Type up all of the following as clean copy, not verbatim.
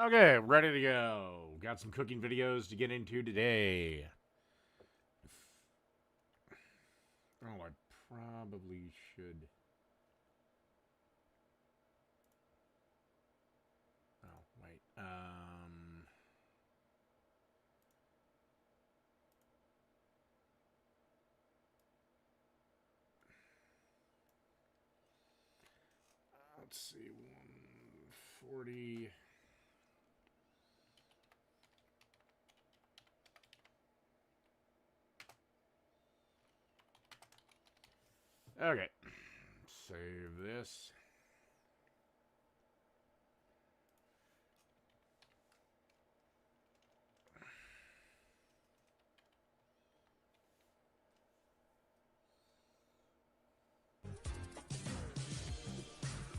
Okay, ready to go. Got some cooking videos to get into today. Oh, I probably should. Oh, wait. Let's see. 140. Okay. Save this.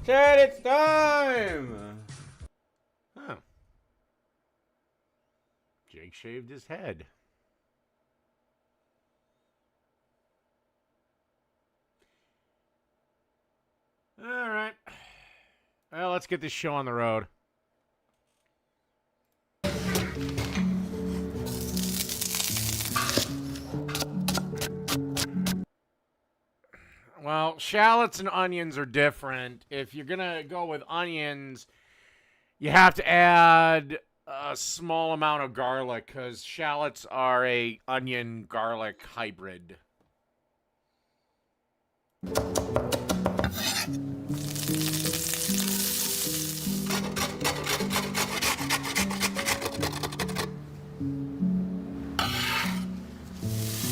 Chad, it's time! Huh. Jake shaved his head. Alright. Well, let's get this show on the road. Well, shallots and onions are different. If you're going to go with onions, you have to add a small amount of garlic because shallots are a onion-garlic hybrid.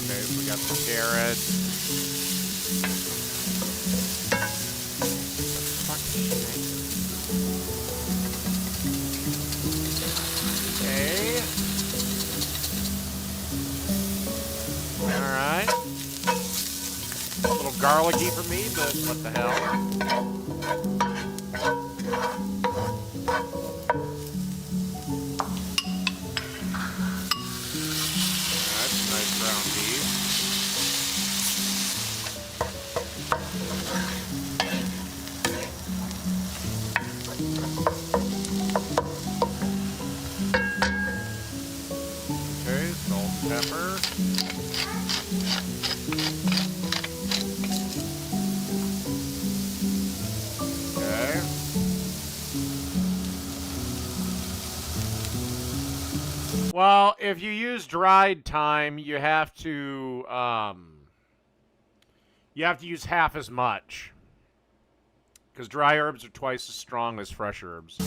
Okay, so we got some carrots. Okay. Alright. A little garlicky for me, but what the hell? That's nice ground beef. Okay, salt and pepper. Okay. Well, if you use dried thyme, you have to use half as much. Because dry herbs are twice as strong as fresh herbs.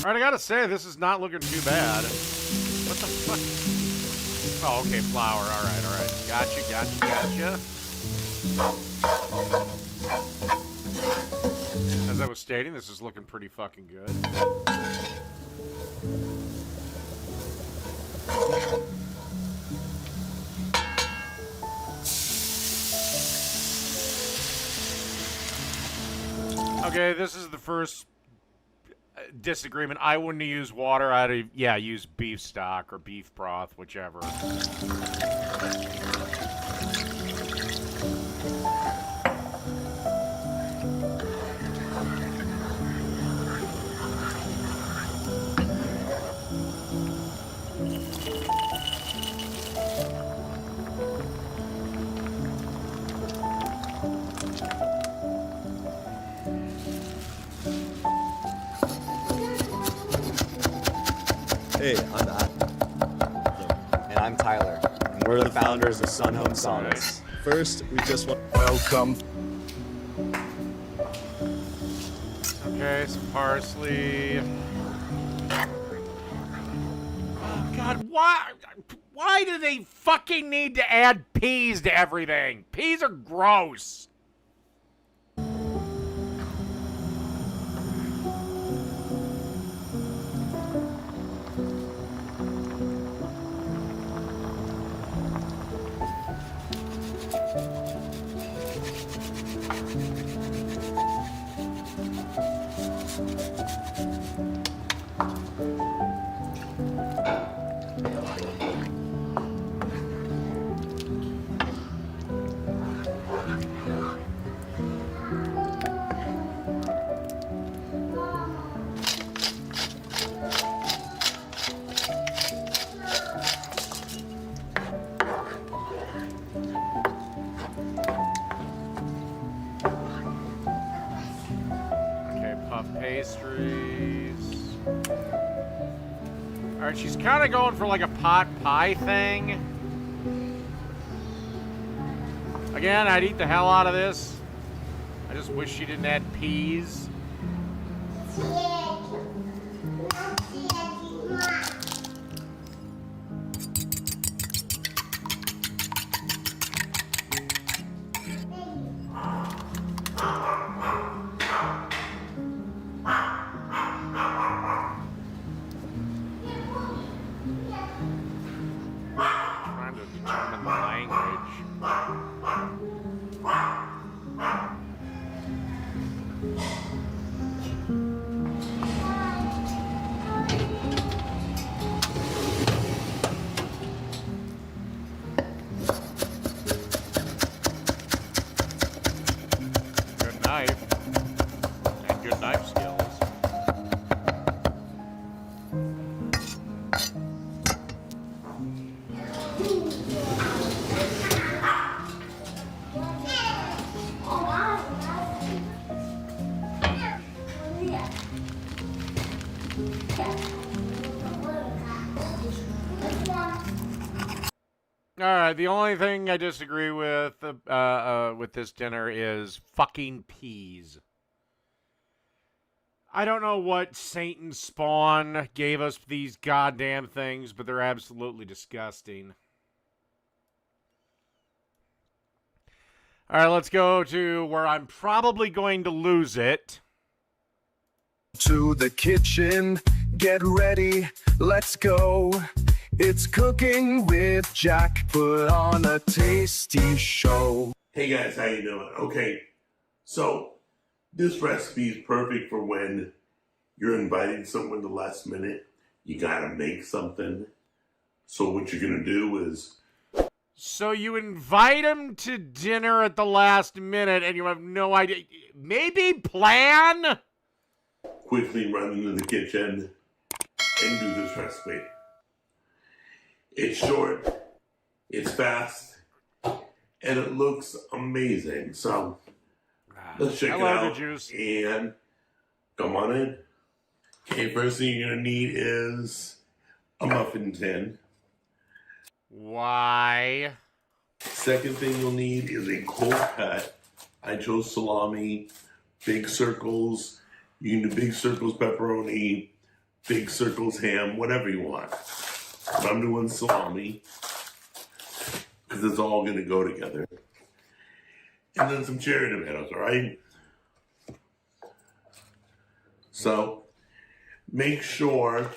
Alright, I gotta say, this is not looking too bad. What the fuck? Oh, okay, flour. Alright, alright. Gotcha. As I was stating, this is looking pretty fucking good. Okay, this is the first disagreement. I wouldn't use water. I'd use beef stock or beef broth, whichever. Hey, I'm Adam. And I'm Tyler. And we're the founders of Sun Home Saunas. First, we just want to welcome. Okay, some parsley. Oh, God, why do they fucking need to add peas to everything? Peas are gross. pastries. Alright, she's kind of going for like a pot pie thing. Again, I'd eat the hell out of this. I just wish she didn't add peas. Trying to determine the language. Good knife. And good knife skills. All right, the only thing I disagree with this dinner is fucking peas. I don't know what Satan's spawn gave us these goddamn things, but they're absolutely disgusting. All right, let's go to where I'm probably going to lose it. To the kitchen, get ready, let's go. It's Cooking with Jack, put on a tasty show. Hey guys, how you doing? Okay, so this recipe is perfect for when you're inviting someone the last minute. You gotta make something. So what you're gonna do is... So you invite him to dinner at the last minute and you have no idea. Maybe plan? quickly run into the kitchen and do this recipe. It's short, it's fast, and it looks amazing. So let's check it out. Juice. And come on in. Okay, first thing you're gonna need is a muffin tin. Why? Second thing you'll need is a cold cut. I chose salami, big circles. You can do big circles pepperoni, big circles ham, whatever you want. But I'm doing salami because it's all going to go together. And then some cherry tomatoes, all right? So make sure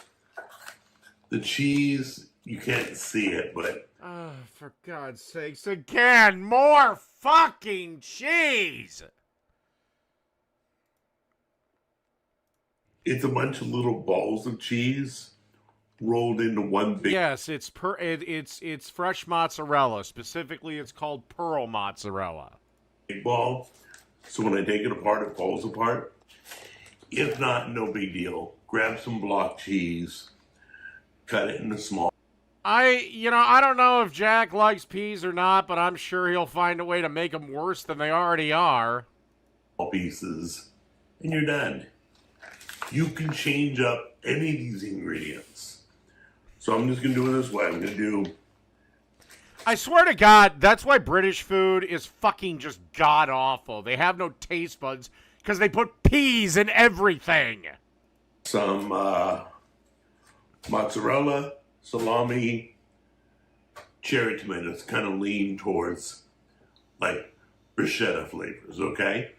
the cheese, you can't see it, but... Oh, for God's sakes, again, more fucking cheese! It's a bunch of little balls of cheese rolled into one big... Yes, it's fresh mozzarella. Specifically, it's called pearl mozzarella. Big ball. So when I take it apart, it falls apart. If not, no big deal. Grab some block cheese, cut it into small... I don't know if Jack likes peas or not, but I'm sure he'll find a way to make them worse than they already are. Pieces, and you're done. You can change up any of these ingredients. So I'm just going to do it this way. I'm going to do... I swear to God, that's why British food is fucking just god-awful. They have no taste buds because they put peas in everything. Some mozzarella, salami, cherry tomatoes, kind of lean towards like bruschetta flavors, okay?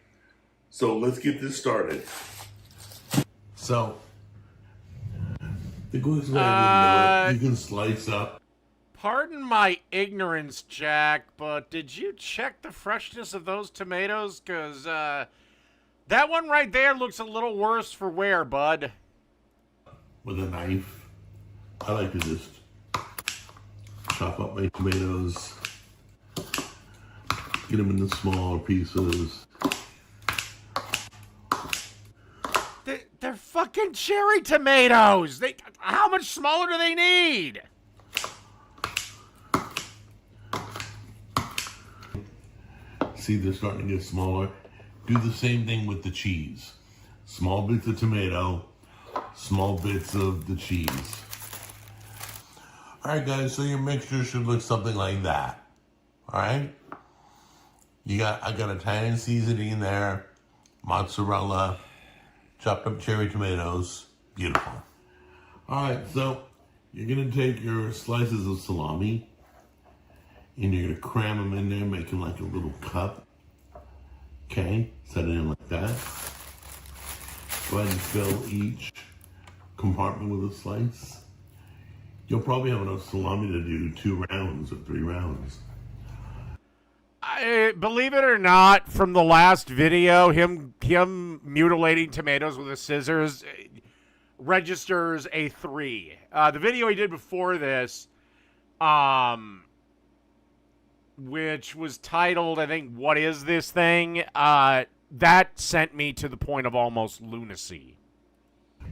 So let's get this started. So, the quickest way to do it, you can slice up. Pardon my ignorance, Jack, but did you check the freshness of those tomatoes? Because that one right there looks a little worse for wear, bud. With a knife, I like to just chop up my tomatoes, get them into smaller pieces. They're fucking cherry tomatoes. How much smaller do they need? See, they're starting to get smaller. Do the same thing with the cheese. small bits of tomato, small bits of the cheese. All right, guys, so your mixture should look something like that. All right? I got Italian seasoning in there, mozzarella, chopped up cherry tomatoes. Beautiful. All right, so you're going to take your slices of salami and you're going to cram them in there, make them like a little cup. Okay, set it in like that. Go ahead and fill each compartment with a slice. You'll probably have enough salami to do 2 rounds or 3 rounds. Believe it or not, from the last video, him mutilating tomatoes with a scissors registers a 3. The video he did before this, which was titled, I think, "What Is This Thing?" That sent me to the point of almost lunacy.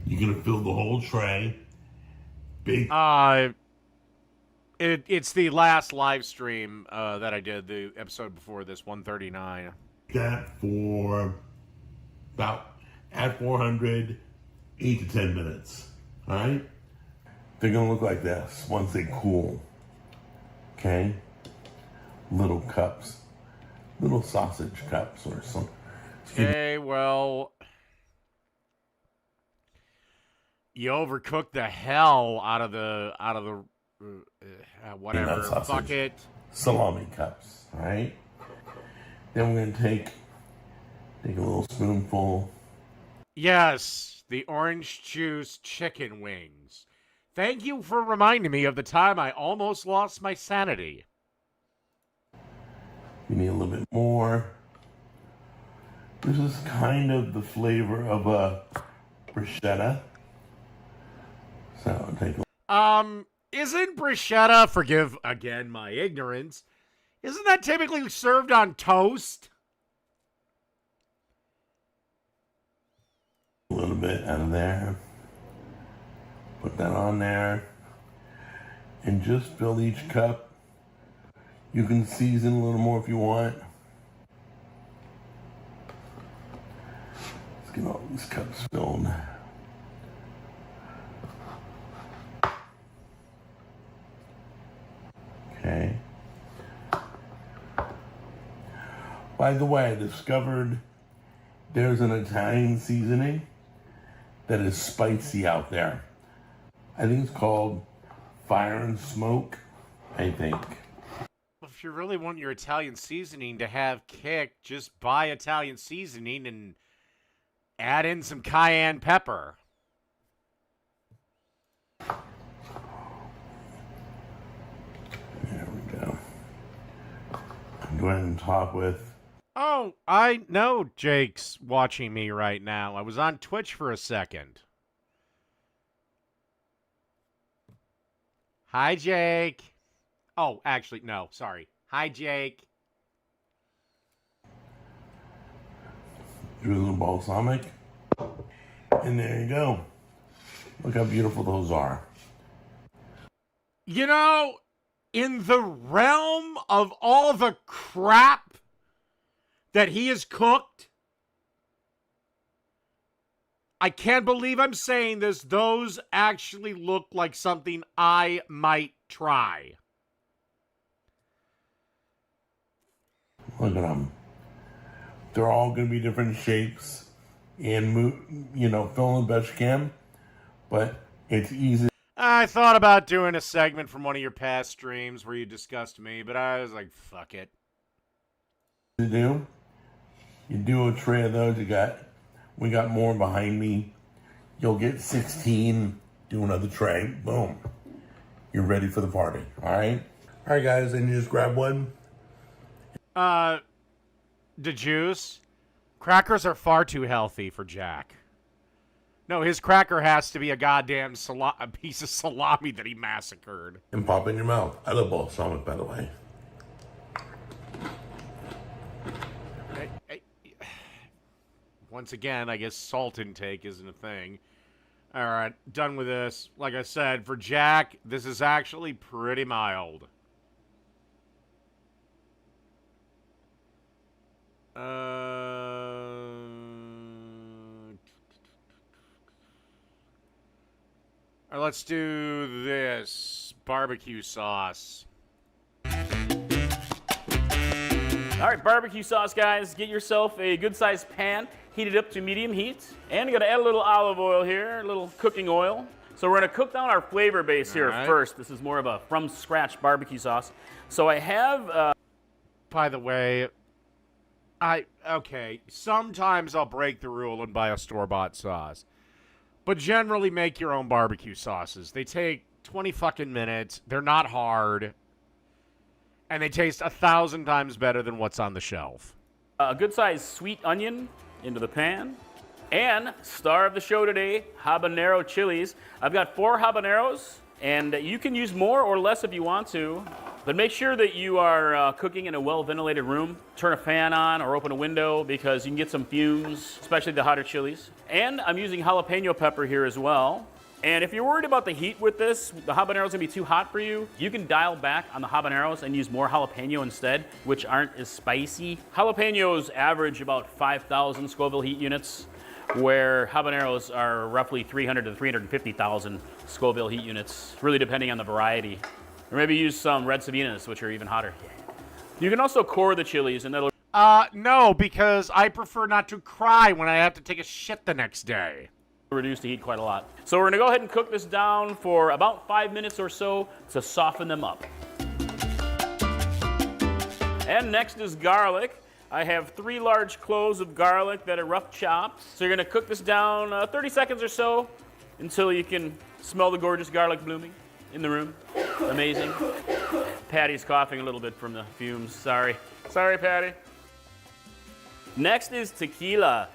You're gonna fill the whole tray. Big. It's the last live stream that I did, the episode before this, 139. That for about at 400, 8 to 10 minutes. All right. They're gonna look like this once they cool. Okay. Little cups, little sausage cups or something. Okay, well, you overcooked the hell out of the whatever. Fuck it. Salami cups, all right? Then we're gonna take a little spoonful. Yes, the orange juice chicken wings. Thank you for reminding me of the time I almost lost my sanity. You need a little bit more. This is kind of the flavor of a bruschetta. So take a Isn't bruschetta, forgive again my ignorance, isn't that typically served on toast? little bit out of there. Put that on there. And just fill each cup. You can season a little more if you want. Let's get all these cups filled. Okay. By the way, I discovered there's an Italian seasoning that is spicy out there. I think it's called Fire and Smoke, I think. If you really want your Italian seasoning to have kick, just buy Italian seasoning and add in some cayenne pepper. There we go. Go ahead and top with. Oh, I know Jake's watching me right now. I was on Twitch for a second. Hi, Jake. Oh, actually, no, sorry. Hi, Jake. Do a little balsamic. And there you go. Look how beautiful those are. You know, in the realm of all the crap that he has cooked, I can't believe I'm saying this, those actually look like something I might try. Look at them. They're all going to be different shapes and, you know, fill in the best you can. But it's easy I thought about doing a segment from one of your past streams where you discussed me, but I was like, fuck it. to do. You do a tray of those. We got more behind me. You'll get 16. Do another tray. Boom. You're ready for the party. All right? All right, guys. And you just grab one. The juice. Crackers are far too healthy for Jack. No, his cracker has to be a goddamn a piece of salami that he massacred. And pop in your mouth. I love balsamic, by the way. Once again, I guess salt intake isn't a thing. All right, done with this. Like I said, for Jack, this is actually pretty mild. All right, let's do this barbecue sauce. All right, barbecue sauce, guys. Get yourself a good-sized pan, heat it up to medium heat, and you're gonna add a little olive oil here, a little cooking oil. So we're gonna cook down our flavor base here first. This is more of a from-scratch barbecue sauce. So I have. By the way, okay. Sometimes I'll break the rule and buy a store-bought sauce, but generally make your own barbecue sauces. They take 20 fucking minutes. They're not hard. And they taste 1,000 times better than what's on the shelf. A good-sized sweet onion into the pan. And star of the show today, habanero chilies. I've got 4 habaneros, and you can use more or less if you want to. But make sure that you are cooking in a well-ventilated room. Turn a fan on or open a window because you can get some fumes, especially the hotter chilies. And I'm using jalapeno pepper here as well. And if you're worried about the heat with this, the habanero's gonna be too hot for you, you can dial back on the habaneros and use more jalapeno instead, which aren't as spicy. Jalapenos average about 5,000 Scoville heat units, where habaneros are roughly 300 to 350,000 Scoville heat units, really depending on the variety. Or maybe use some red sabinas, which are even hotter. You can also core the chilies, and that'll... No, because I prefer not to cry when I have to take a shit the next day. Reduce the heat quite a lot. So we're gonna go ahead and cook this down for about 5 minutes or so to soften them up. And next is garlic. I have 3 large cloves of garlic that are rough chopped. So you're gonna cook this down 30 seconds or so until you can smell the gorgeous garlic blooming in the room. Amazing. Patty's coughing a little bit from the fumes. Sorry, Patty. Next is tequila.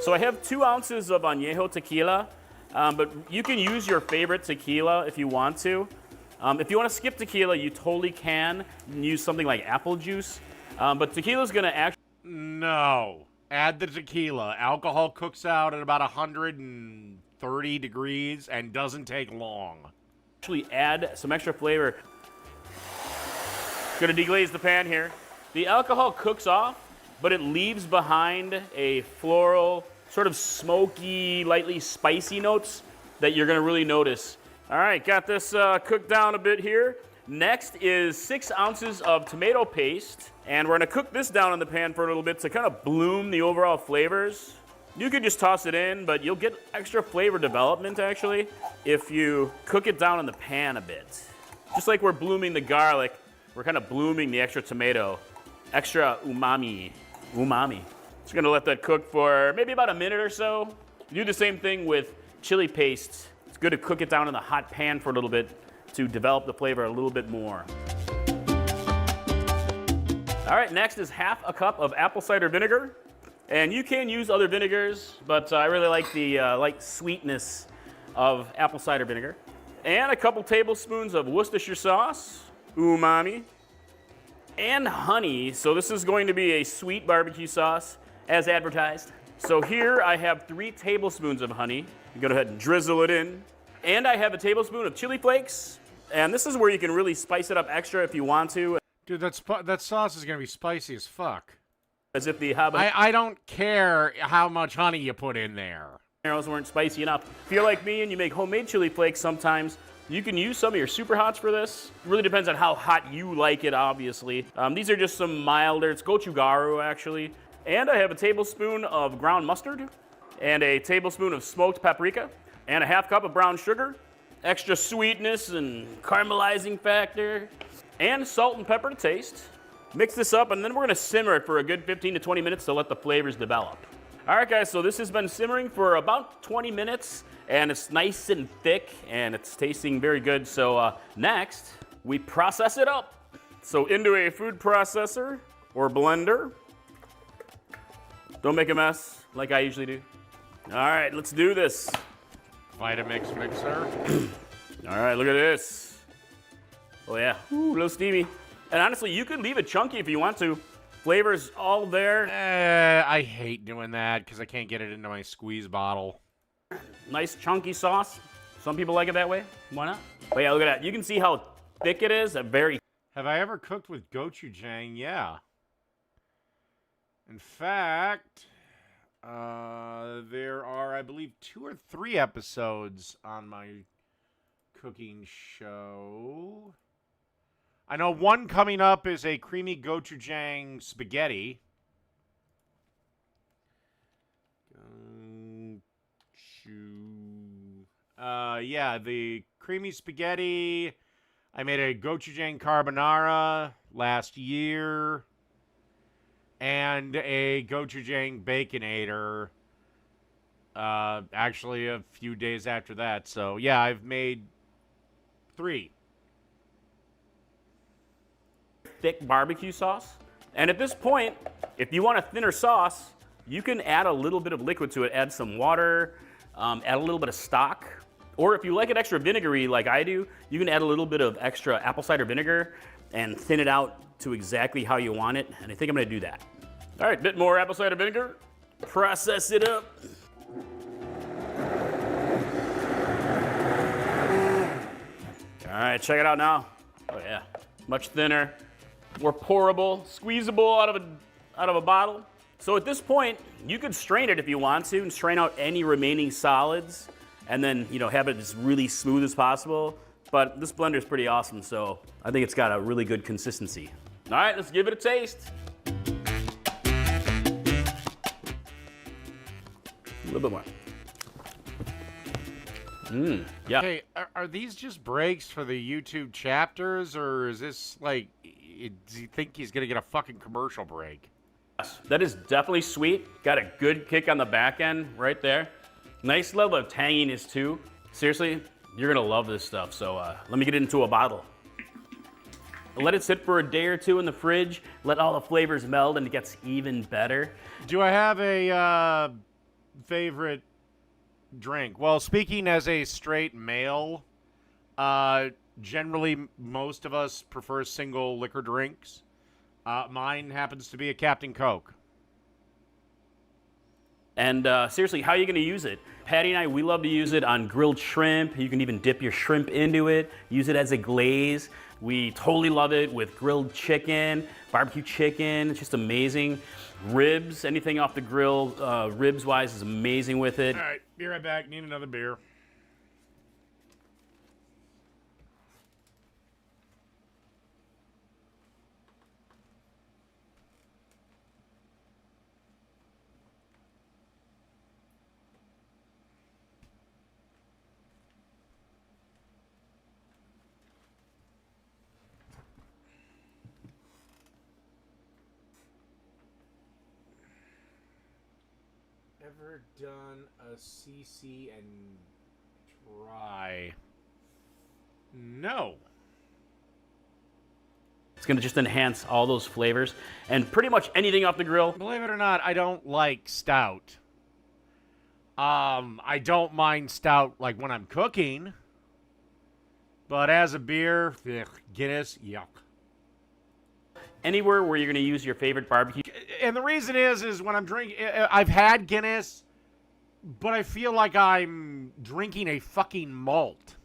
So I have 2 ounces of añejo tequila, but you can use your favorite tequila if you want to. If you want to skip tequila, you totally can and use something like apple juice. But tequila's gonna actually... No. Add the tequila. Alcohol cooks out at about 130 degrees and doesn't take long. Actually add some extra flavor. Gonna deglaze the pan here. The alcohol cooks off, but it leaves behind a floral, sort of smoky, lightly spicy notes that you're gonna really notice. All right, got this cooked down a bit here. Next is 6 ounces of tomato paste, and we're gonna cook this down in the pan for a little bit to kind of bloom the overall flavors. You could just toss it in, but you'll get extra flavor development actually if you cook it down in the pan a bit. Just like we're blooming the garlic, we're kind of blooming the extra tomato. Extra umami. Just gonna let that cook for maybe about a minute or so. Do the same thing with chili paste. It's good to cook it down in the hot pan for a little bit to develop the flavor a little bit more. All right, next is ½ a cup of apple cider vinegar. And you can use other vinegars, but I really like the light sweetness of apple cider vinegar. And a couple tablespoons of Worcestershire sauce, umami, and honey. So this is going to be a sweet barbecue sauce, as advertised. So here I have 3 tablespoons of honey. You go ahead and drizzle it in. And I have a tablespoon of chili flakes. And this is where you can really spice it up extra if you want to. Dude, that sauce is gonna be spicy as fuck. As if the habaneros I don't care how much honey you put in there. weren't spicy enough. If you're like me and you make homemade chili flakes sometimes, you can use some of your super hots for this. It really depends on how hot you like it, obviously. These are just some milder, it's gochugaru actually. And I have a tablespoon of ground mustard, and a tablespoon of smoked paprika, and a ½ cup of brown sugar, extra sweetness and caramelizing factor, and salt and pepper to taste. Mix this up, and then we're gonna simmer it for a good 15 to 20 minutes to let the flavors develop. All right, guys, so this has been simmering for about 20 minutes, and it's nice and thick, and it's tasting very good. So next, we process it up. So into a food processor or blender. Don't make a mess like I usually do. All right, let's do this. Vitamix mixer. All right, look at this. Oh yeah, ooh, a little steamy. And honestly, you could leave it chunky if you want to. Flavor's all there. I hate doing that because I can't get it into my squeeze bottle. Nice chunky sauce. Some people like it that way. Why not? But yeah, look at that. You can see how thick it is. Have I ever cooked with gochujang? Yeah. In fact, There are, I believe, 2 or 3 episodes on my cooking show. I know one coming up is a creamy gochujang spaghetti. Yeah, the creamy spaghetti. I made a gochujang carbonara last year. And a gochujang baconator. Actually, a few days after that. So, yeah, I've made 3. Thick barbecue sauce. And at this point, if you want a thinner sauce, you can add a little bit of liquid to it. Add some water, add a little bit of stock. Or if you like it extra vinegary like I do, you can add a little bit of extra apple cider vinegar and thin it out to exactly how you want it. And I think I'm gonna do that. All right, bit more apple cider vinegar. Process it up. All right, check it out now. Oh yeah, much thinner, more pourable, squeezable out of a bottle. So at this point, you could strain it if you want to and strain out any remaining solids and then, have it as really smooth as possible. But this blender is pretty awesome, so I think it's got a really good consistency. All right, let's give it a taste. A little bit more. Yeah. Hey, are these just breaks for the YouTube chapters, or is this like, do you think he's gonna get a fucking commercial break? Yes, that is definitely sweet. Got a good kick on the back end right there. Nice level of tanginess too. Seriously, you're gonna love this stuff. So let me get it into a bottle. Let it sit for a day or 2 in the fridge. Let all the flavors meld and it gets even better. Do I have a favorite drink? Well, speaking as a straight male, generally most of us prefer single liquor drinks. Mine happens to be a Captain Coke. And seriously, how are you going to use it? Patty and I, we love to use it on grilled shrimp. You can even dip your shrimp into it, use it as a glaze. We totally love it with grilled chicken, barbecue chicken. It's just amazing. Ribs, anything off the grill, ribs-wise, is amazing with it. All right, be right back. Need another beer. Ever done a CC and dry? No. It's going to just enhance all those flavors and pretty much anything off the grill. Believe it or not, I don't like stout. I don't mind stout like when I'm cooking, but as a beer, Guinness, yuck. Anywhere where you're going to use your favorite barbecue. And the reason is when I'm drinking, I've had Guinness, but I feel like I'm drinking a fucking malt.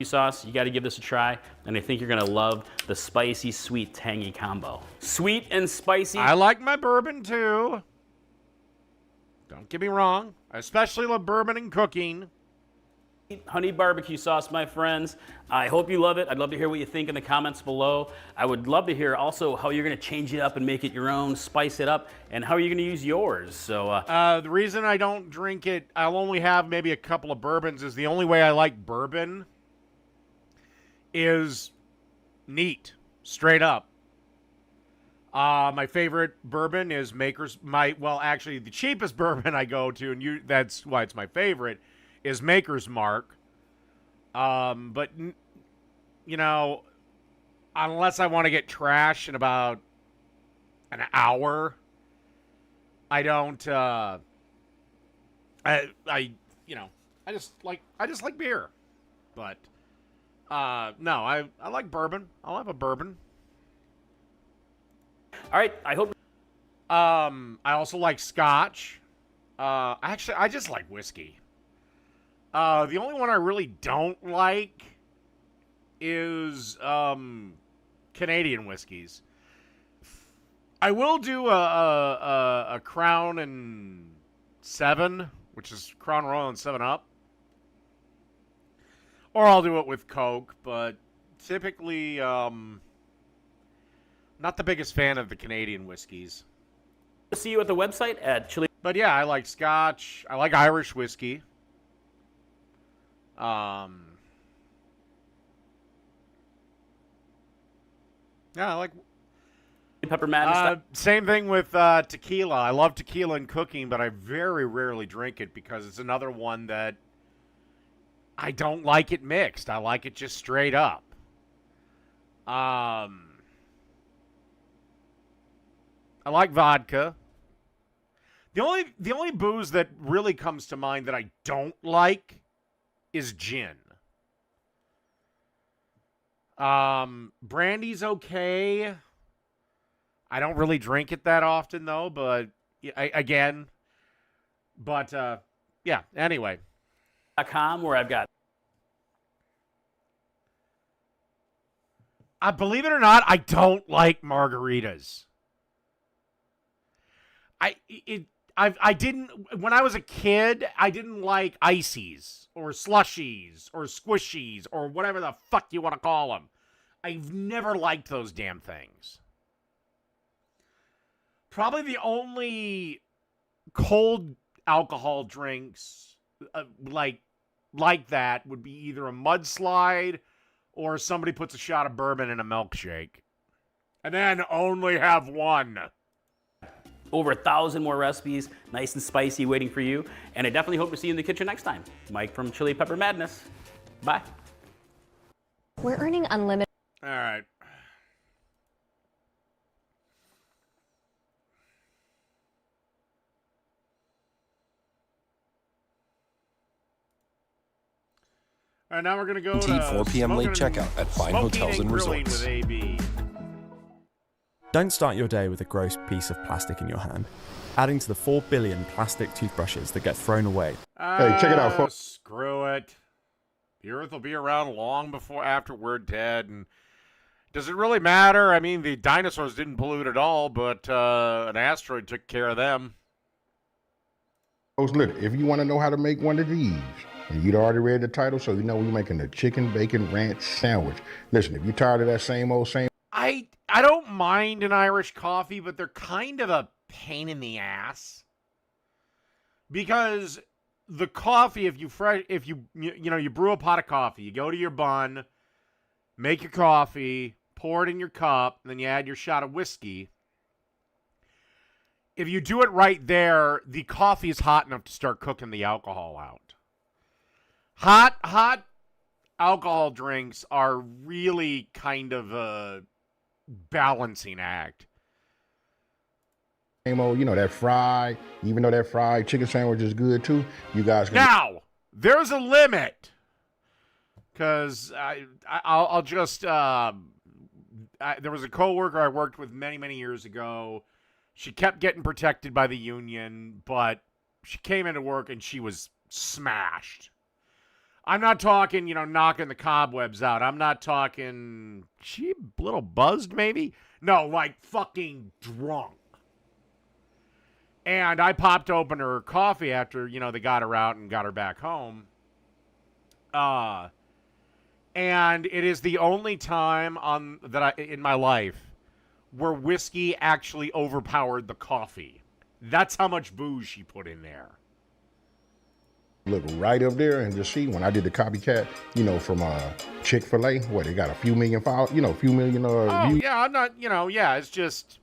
Sauce, you got to give this a try, and I think you're going to love the spicy, sweet, tangy combo. Sweet and spicy. I like my bourbon too. Don't get me wrong. I especially love bourbon and cooking. Honey barbecue sauce, my friends. I hope you love it. I'd love to hear what you think in the comments below. I would love to hear also how you're going to change it up and make it your own, spice it up, and how you're going to use yours. So the reason I don't drink it, I'll only have maybe a couple of bourbons, is the only way I like bourbon is neat, straight up. My favorite bourbon is actually the cheapest bourbon I go to, and that's why it's my favorite, is Maker's Mark. But unless I want to get trash in about an hour, I don't. I just like beer. But no, I like bourbon. I'll have a bourbon. all right, I hope. I also like scotch. Actually, I just like whiskey. The only one I really don't like is Canadian whiskeys. I will do a Crown and 7, which is Crown Royal and 7 Up. Or I'll do it with Coke, but typically not the biggest fan of the Canadian whiskeys. See you at the website at Chili. But yeah, I like Scotch. I like Irish whiskey. Yeah, I like Pepper Madness. same thing with tequila. I love tequila in cooking, but I very rarely drink it because it's another one that I don't like it mixed. I like it just straight up. I like vodka. The only booze that really comes to mind that I don't like is gin. Brandy's okay. I don't really drink it that often though, but yeah, anyway. .com where I've got Believe it or not, I don't like margaritas. I didn't, when I was a kid, I didn't like ices or slushies or squishies or whatever the fuck you want to call them. I've never liked those damn things. Probably the only cold alcohol drinks like that would be either a mudslide or somebody puts a shot of bourbon in a milkshake. And then only have one. over 1,000 more recipes, nice and spicy, waiting for you. And I definitely hope to see you in the kitchen next time. Mike from Chili Pepper Madness. Bye. We're earning unlimited. All right. All right, now we're going to go to 4 p.m. late checkout at fine hotels and resorts. With AB. Don't start your day with a gross piece of plastic in your hand. Adding to the 4 billion plastic toothbrushes that get thrown away. Hey, check it out, folks. Screw it. The Earth will be around long before after we're dead. And does it really matter? I mean, the dinosaurs didn't pollute at all, but an asteroid took care of them. Folks, look, if you want to know how to make one of these, and you'd already read the title, so you know we're making a chicken bacon ranch sandwich. Listen, if you're tired of that same old same... I don't mind an Irish coffee, but they're kind of a pain in the ass. Because the coffee, if you brew a pot of coffee, you go to your bun, make your coffee, pour it in your cup, and then you add your shot of whiskey. If you do it right there, the coffee is hot enough to start cooking the alcohol out. Hot alcohol drinks are really kind of a balancing act. Same old, that fried, even though that fried chicken sandwich is good too, you guys can... Now, there's a limit. Because I'll just... there was a coworker I worked with many, many years ago. She kept getting protected by the union, but she came into work and she was smashed. I'm not talking, knocking the cobwebs out. I'm not talking, she a little buzzed maybe? No, like fucking drunk. And I popped open her coffee after, they got her out and got her back home. And it is the only time in my life where whiskey actually overpowered the coffee. That's how much booze she put in there. Look right up there and just see when I did the copycat, from Chick-fil-A, they got a few million views. Yeah, I'm not, it's just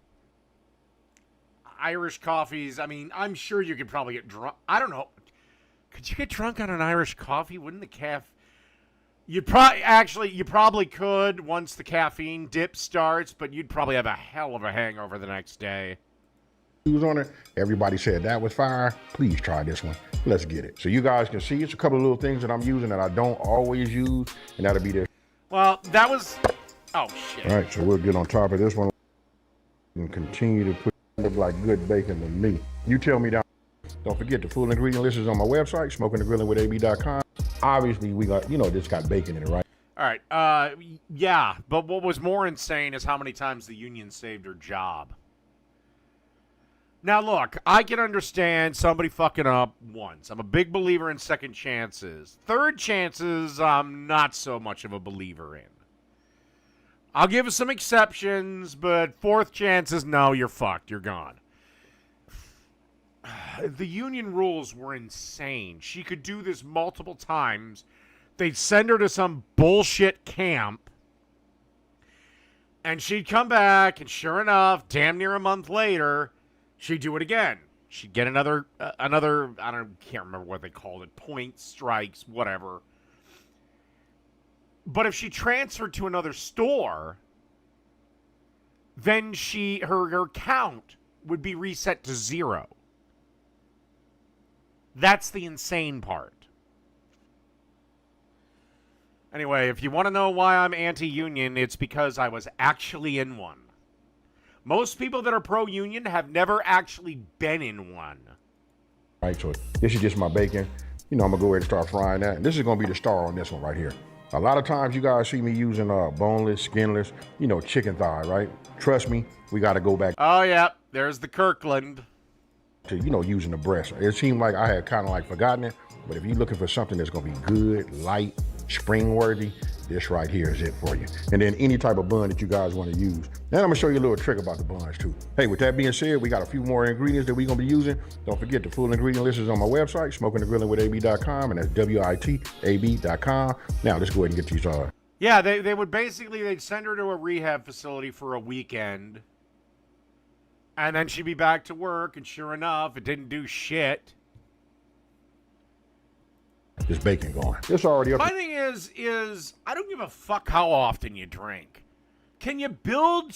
Irish coffees. I mean, I'm sure you could probably get drunk. I don't know. Could you get drunk on an Irish coffee? Wouldn't the you probably could once the caffeine dip starts, but you'd probably have a hell of a hangover the next day. On it. Everybody said that was fire. Please try this one. Let's get it. So you guys can see it's a couple of little things that I'm using that I don't always use, and that'll be there. Well, that was... Oh, shit. All right, so we'll get on top of this one and continue to put look like good bacon to me. You tell me down. Don't forget the full ingredient list is on my website, smokingandgrillingwithab.com. Obviously, we got, this got bacon in it, right? All right. Yeah, but what was more insane is how many times the union saved her job. Now, look, I can understand somebody fucking up once. I'm a big believer in second chances. Third chances, I'm not so much of a believer in. I'll give some exceptions, but fourth chances, no, you're fucked. You're gone. The union rules were insane. She could do this multiple times. They'd send her to some bullshit camp, and she'd come back, and sure enough, damn near a month later, she'd do it again. She'd get another, I can't remember what they called it, points, strikes, whatever. But if she transferred to another store, then her count would be reset to 0. That's the insane part. Anyway, if you want to know why I'm anti-union, it's because I was actually in one. Most people that are pro-union have never actually been in one. Right, so this is just my bacon. I'm gonna go ahead and start frying that. And this is gonna be the star on this one right here. A lot of times you guys see me using boneless, skinless, chicken thigh, right? Trust me, we gotta go back Oh, yeah, there's the Kirkland. to, using the breast. It seemed like I had kind of like forgotten it, but if you're looking for something that's gonna be good, light, spring-worthy, this right here is it for you. And then any type of bun that you guys want to use. Then I'm gonna show you a little trick about the buns too. Hey, with that being said, we got a few more ingredients that we're gonna be using. Don't forget the full ingredient list is on my website, smokingandgrillingwithab.com, and that's WITAB.com. Now let's go ahead and get these Yeah, they'd send her to a rehab facility for a weekend. And then she'd be back to work, and sure enough, it didn't do shit. this bacon going. It's already up. My thing is I don't give a fuck how often you drink. Can you build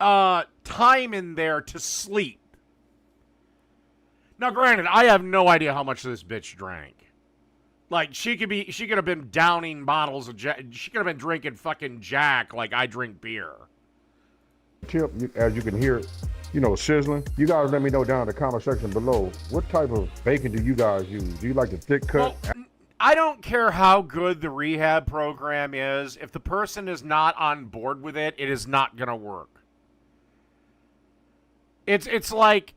time in there to sleep? Now, granted, I have no idea how much this bitch drank. Like, she could have been downing bottles of Jack. She could have been drinking fucking Jack like I drink beer. Tip, as you can hear it, sizzling. You guys let me know down in the comment section below, what type of bacon do you guys use? Do you like the thick cut? Well, I don't care how good the rehab program is. If the person is not on board with it, it is not going to work. It's like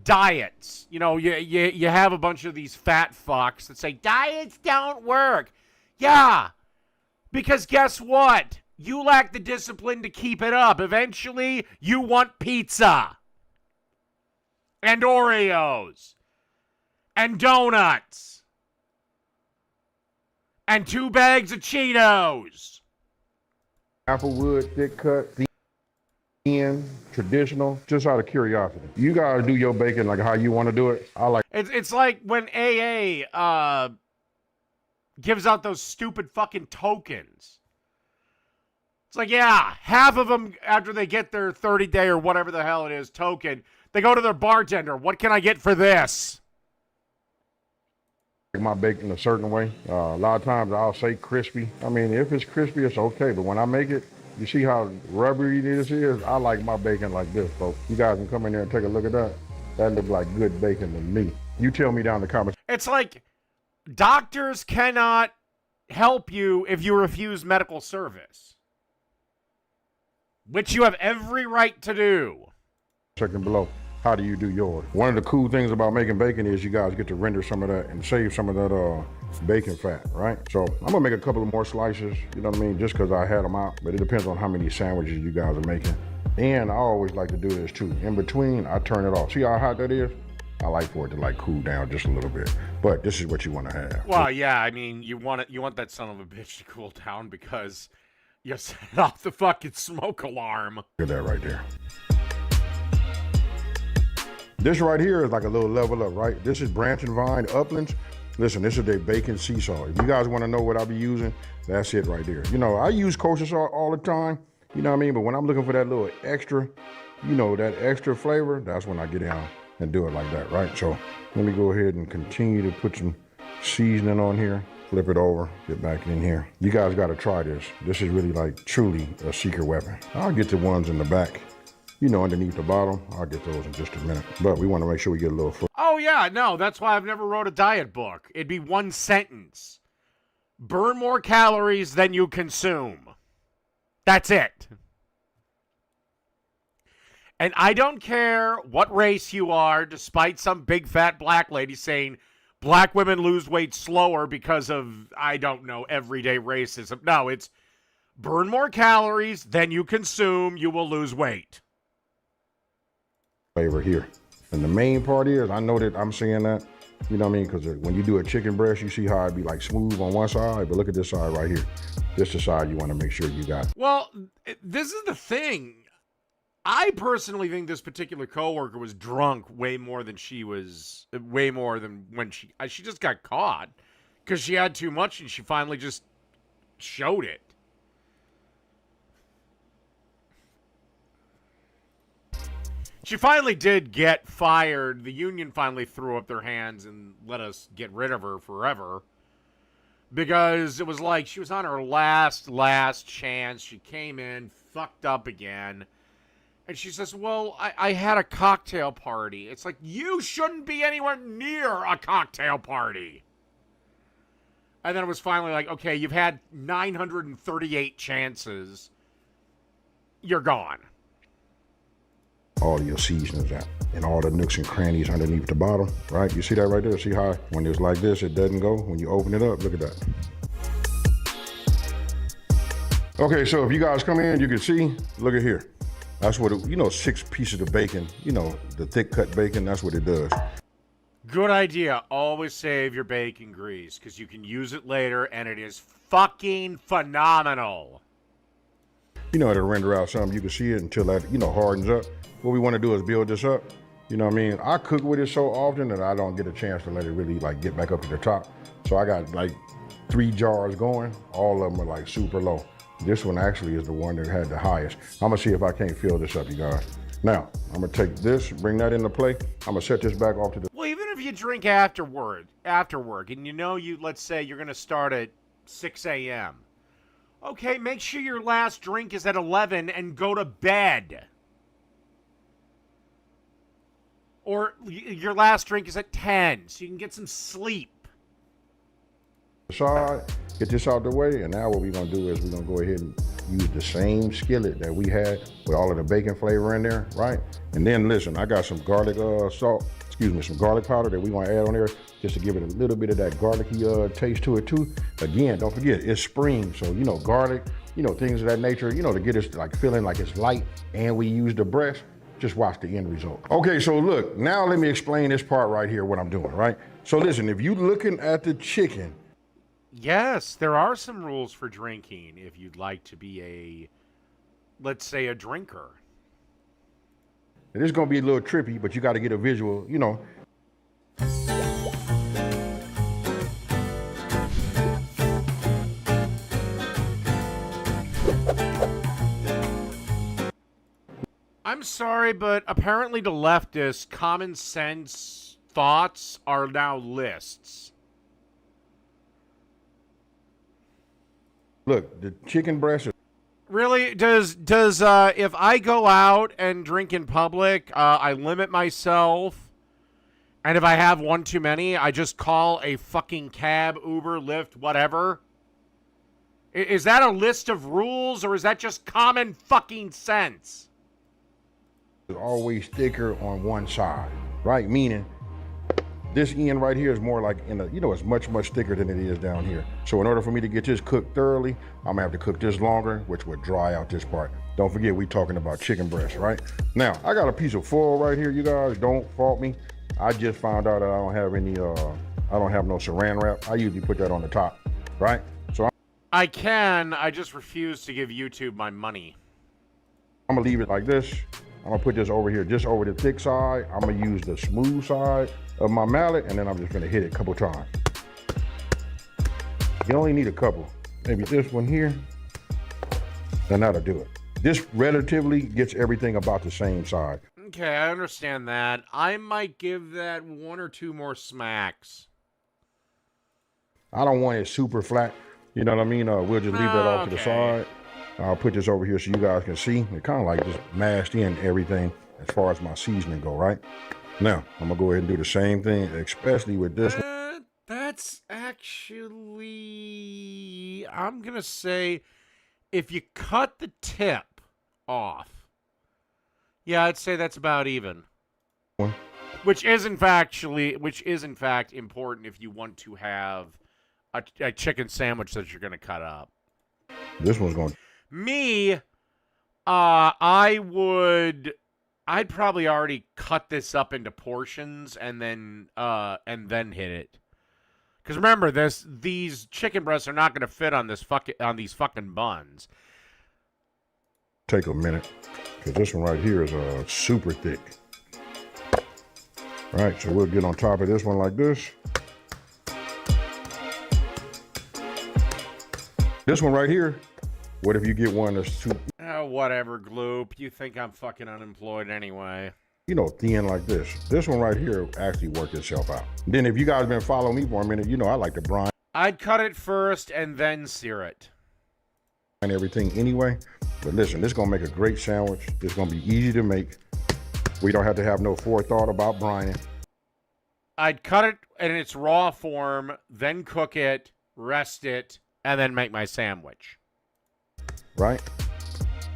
diets. You have a bunch of these fat fucks that say diets don't work. Yeah, because guess what? You lack the discipline to keep it up. Eventually, you want pizza and Oreos and donuts and 2 bags of Cheetos. Applewood, thick cut, thin, traditional, just out of curiosity. You guys do your bacon like how you want to do it. I like. It's like when AA gives out those stupid fucking tokens. It's like, yeah, half of them, after they get their 30-day or whatever the hell it is token, they go to their bartender. What can I get for this? My bacon a certain way. A lot of times I'll say crispy. I mean, if it's crispy, it's okay. But when I make it, you see how rubbery this is? I like my bacon like this, folks. You guys can come in there and take a look at that. That looks like good bacon to me. You tell me down in the comments. It's like doctors cannot help you if you refuse medical service, which you have every right to do. Section below. How do you do yours? One of the cool things about making bacon is you guys get to render some of that and save some of that bacon fat, right? So I'm gonna make a couple of more slices, you know what I mean, just because I had them out, but it depends on how many sandwiches you guys are making. And I always like to do this too. In between, I turn it off. See how hot that is? I like for it to cool down just a little bit. But this is what you want to have. Well, yeah, I mean, you want that son of a bitch to cool down because you set off the fucking smoke alarm. Look at that right there. This right here is like a little level up, right? This is Branch and Vine Uplands. Listen, this is their bacon sea salt. If you guys want to know what I'll be using, that's it right there. I use kosher salt all the time, you know what I mean? But when I'm looking for that little extra, that extra flavor, that's when I get down and do it like that, right? So let me go ahead and continue to put some seasoning on here. Flip it over, get back in here. You guys got to try this. This is really truly a secret weapon. I'll get the ones in the back. Underneath the bottom, I'll get those in just a minute. But we want to make sure we get a little food. Oh, yeah, no, that's why I've never wrote a diet book. It'd be one sentence. Burn more calories than you consume. That's it. And I don't care what race you are, despite some big fat black lady saying black women lose weight slower because of, I don't know, everyday racism. No, it's burn more calories than you consume, you will lose weight. Flavor here. And the main part is, I know that I'm saying that, you know what I mean? Because when you do a chicken breast, you see how it be like smooth on one side, but look at this side right here. This is the side you want to make sure you got. Well, this is the thing. I personally think this particular coworker was drunk way more than when she just got caught because she had too much and she finally just showed it. She finally did get fired. The union finally threw up their hands and let us get rid of her forever. Because it was like she was on her last chance. She came in, fucked up again. And she says, well, I had a cocktail party. It's like, you shouldn't be anywhere near a cocktail party. And then it was finally like, okay, you've had 938 chances. You're gone. All of your seasonings out and all the nooks and crannies underneath the bottom, right? You see that right there? See how when it's like this, it doesn't go? When you open it up, look at that. Okay, so if you guys come in, you can see, look at here. That's what, 6 pieces of bacon, the thick cut bacon, that's what it does. Good idea. Always save your bacon grease because you can use it later and it is fucking phenomenal. It'll render out something. You can see it until that, hardens up. What we want to do is build this up. You know what I mean? I cook with it so often that I don't get a chance to let it really get back up to the top. So I got 3 jars going. All of them are super low. This one actually is the one that had the highest. I'm gonna see if I can't fill this up, you guys. Now, I'm gonna take this, bring that into play. I'm gonna set this back off to the... Well, even if you drink after work, and let's say you're gonna start at 6 a.m. Okay, make sure your last drink is at 11 and go to bed. Or your last drink is at 10, so you can get some sleep. Side, get this out the way, and now what we're gonna do is we're gonna go ahead and use the same skillet that we had with all of the bacon flavor in there, right? And then listen, I got some garlic some garlic powder that we want to add on there just to give it a little bit of that garlicky taste to it too. Again, don't forget, it's spring, so garlic, things of that nature, to get us feeling like it's light, and we use the breast. Just watch the end result. Okay, so look, now let me explain this part right here, what I'm doing, right? So listen, if you're looking at the chicken. Yes, there are some rules for drinking if you'd like to be let's say a drinker. It is gonna be a little trippy, but you gotta get a visual, I'm sorry, but apparently to leftists, common sense thoughts are now lists. Look, the chicken breast is... Really? Does if I go out and drink in public, I limit myself, and if I have one too many, I just call a fucking cab, Uber, Lyft, whatever? Is that a list of rules, or is that just common fucking sense? Always thicker on one side, right? Meaning this end right here is more it's much thicker than it is down here. So in order for me to get this cooked thoroughly, I'm gonna have to cook this longer, which would dry out this part. Don't forget, we talking about chicken breast, right? Now, I got a piece of foil right here, you guys, don't fault me. I just found out that I don't have any, I don't have no saran wrap. I usually put that on the top, right? So I just refuse to give YouTube my money. I'm gonna leave it like this. I'm gonna put this over here, just over the thick side. I'm gonna use the smooth side of my mallet, and then I'm just gonna hit it a couple times. You only need a couple. Maybe this one here, and that'll do it. This relatively gets everything about the same side. Okay, I understand that. I might give that 1 or 2 more smacks. I don't want it super flat. You know what I mean? We'll just leave that off to the side. I'll put this over here so you guys can see. It kind of just mashed in everything as far as my seasoning go, right? Now, I'm gonna go ahead and do the same thing, especially with this one. That's actually, I'm gonna say, if you cut the tip off, Yeah, I'd say that's about even. One. Which is in fact important if you want to have a chicken sandwich that you're going to cut up. This one's going. Me, I'd probably already cut this up into portions and then hit it. Because remember, these chicken breasts are not going to fit on these fucking buns. Take a minute, because this one right here is super thick. All right, so we'll get on top of this one like this. This one right here, what if you get one that's too, Oh, whatever, Gloop. You think I'm fucking unemployed anyway. thin like this? This one right here actually worked itself out. Then if you guys been following me for a minute, I like to brine I'd cut it first and then sear it. and everything anyway. But listen, this is gonna make a great sandwich. It's gonna be easy to make. We don't have to have no forethought about brining. I'd cut it in its raw form, then cook it, rest it, and then make my sandwich. Right?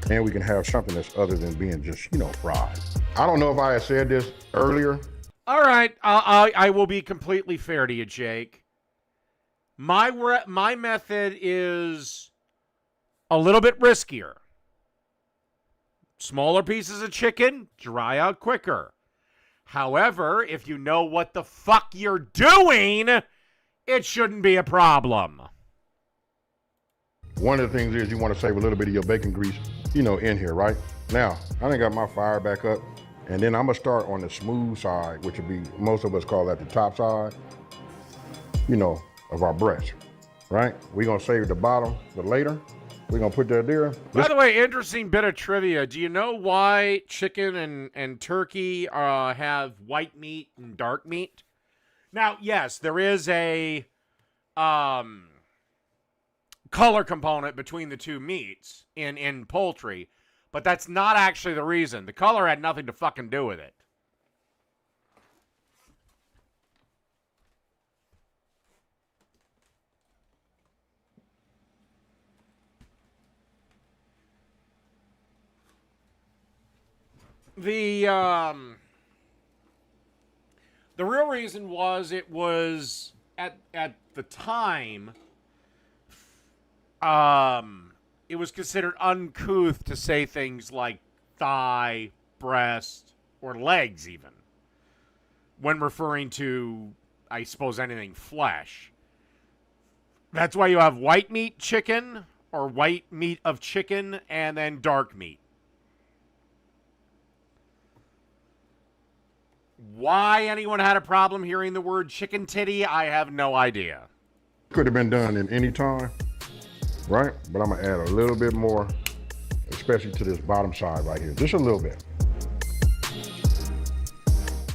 And we can have something that's other than being just, fried. I don't know if I had said this earlier. All right, I will be completely fair to you, Jake. My method is a little bit riskier. Smaller pieces of chicken, dry out quicker. However, if you know what the fuck you're doing, it shouldn't be a problem. One of the things is you want to save a little bit of your bacon grease, in here, right? Now, I done got my fire back up, and then I'm gonna start on the smooth side, which would be, most of us call that the top side, of our breast, right? We're gonna save the bottom for later. We're gonna put that there. By the way, interesting bit of trivia. Do you know why chicken and turkey have white meat and dark meat? Now, yes, there is a color component between the two meats in poultry, but that's not actually the reason. The color had nothing to fucking do with it. The real reason was it was at the time it was considered uncouth to say things like thigh, breast, or legs even when referring to, I suppose, anything flesh. That's why you have white meat chicken or white meat of chicken and then dark meat. Why anyone had a problem hearing the word chicken titty, I have no idea. Could have been done in any time, right? But I'm gonna add a little bit more, especially to this bottom side right here. Just a little bit.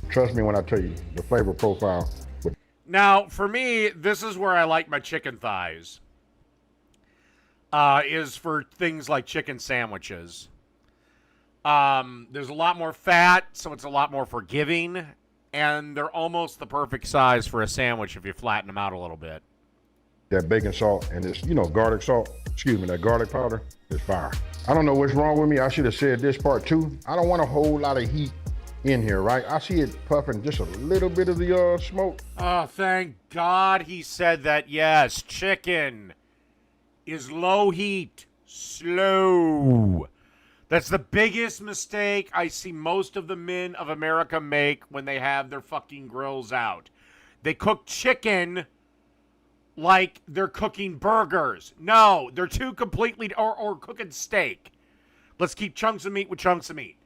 Trust me when I tell you, the flavor profile. Now, for me, this is where I like my chicken thighs. Is for things like chicken sandwiches. There's a lot more fat, so it's a lot more forgiving, and they're almost the perfect size for a sandwich if you flatten them out a little bit. That bacon salt and this, garlic salt, that garlic powder is fire. I don't know what's wrong with me. I should have said this part too. I don't want a whole lot of heat in here, right? I see it puffing just a little bit of the smoke. Oh, thank God he said that. Yes, chicken is low heat, slow. That's the biggest mistake I see most of the men of America make when they have their fucking grills out. They cook chicken like they're cooking burgers. No, they're two completely, or cooking steak. Let's keep chunks of meat with chunks of meat.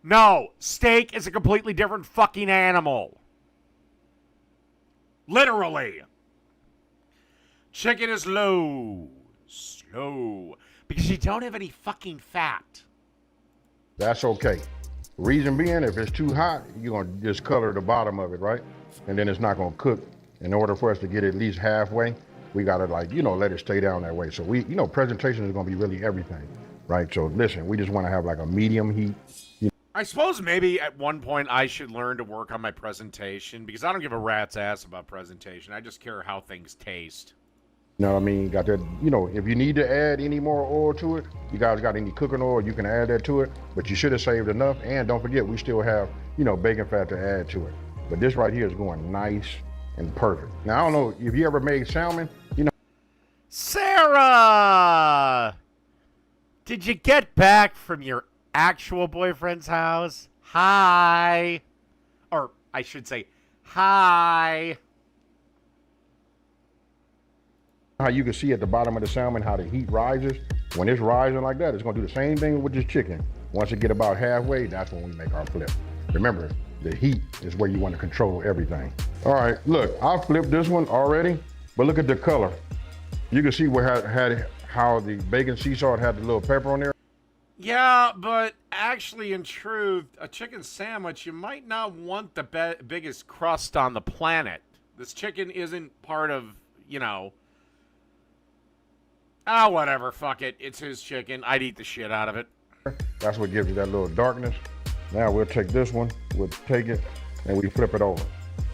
No, steak is a completely different fucking animal. Literally. Chicken is low, slow, because you don't have any fucking fat. That's okay. Reason being, if it's too hot, you're gonna just color the bottom of it, right? And then it's not gonna cook. In order for us to get at least halfway, we gotta let it stay down that way. So presentation is gonna be really everything, right? So listen, we just wanna have like a medium heat. I suppose maybe at one point I should learn to work on my presentation because I don't give a rat's ass about presentation. I just care how things taste. You know what I mean? Got that, you know, if you need to add any more oil to it, you guys got any cooking oil, you can add that to it, but you should have saved enough. And don't forget, we still have, you know, bacon fat to add to it. But this right here is going nice and perfect. Now, I don't know if you ever made salmon, you know. Sarah! Did you get back from your actual boyfriend's house? Hi. Or I should say, hi. How you can see at the bottom of the salmon how the heat rises. When it's rising like that, it's gonna do the same thing with this chicken. Once it get about halfway, that's when we make our flip. Remember, the heat is where you want to control everything. All right, look, I flipped this one already, but look at the color. You can see where how the bacon sea salt had the little pepper on there. Yeah, but actually, in truth, a chicken sandwich, you might not want the biggest crust on the planet. This chicken isn't part of, you know... Ah, whatever, fuck it. It's his chicken. I'd eat the shit out of it. That's what gives you that little darkness. Now we'll take this one, we'll take it, and we flip it over.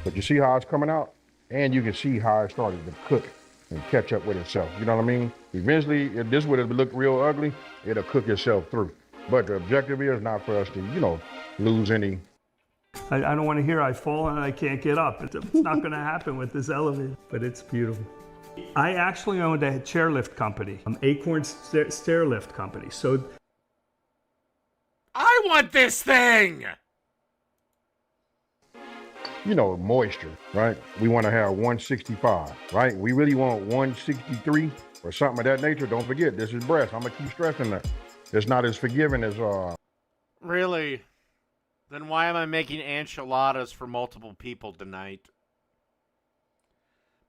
But you see how it's coming out? And you can see how it started to cook and catch up with itself. You know what I mean? Eventually, if this would have looked real ugly, it'll cook itself through. But the objective is not for us to, you know, lose any. I don't want to hear I fall and I can't get up. It's not going to happen with this elevator, but it's beautiful. I actually owned a chairlift company, Acorn Stairlift Company. So I want this thing! You know, moisture, right? We want to have 165, right? We really want 163 or something of that nature. Don't forget, this is breast. I'm going to keep stressing that. It's not as forgiving as... Really? Then why am I making enchiladas for multiple people tonight?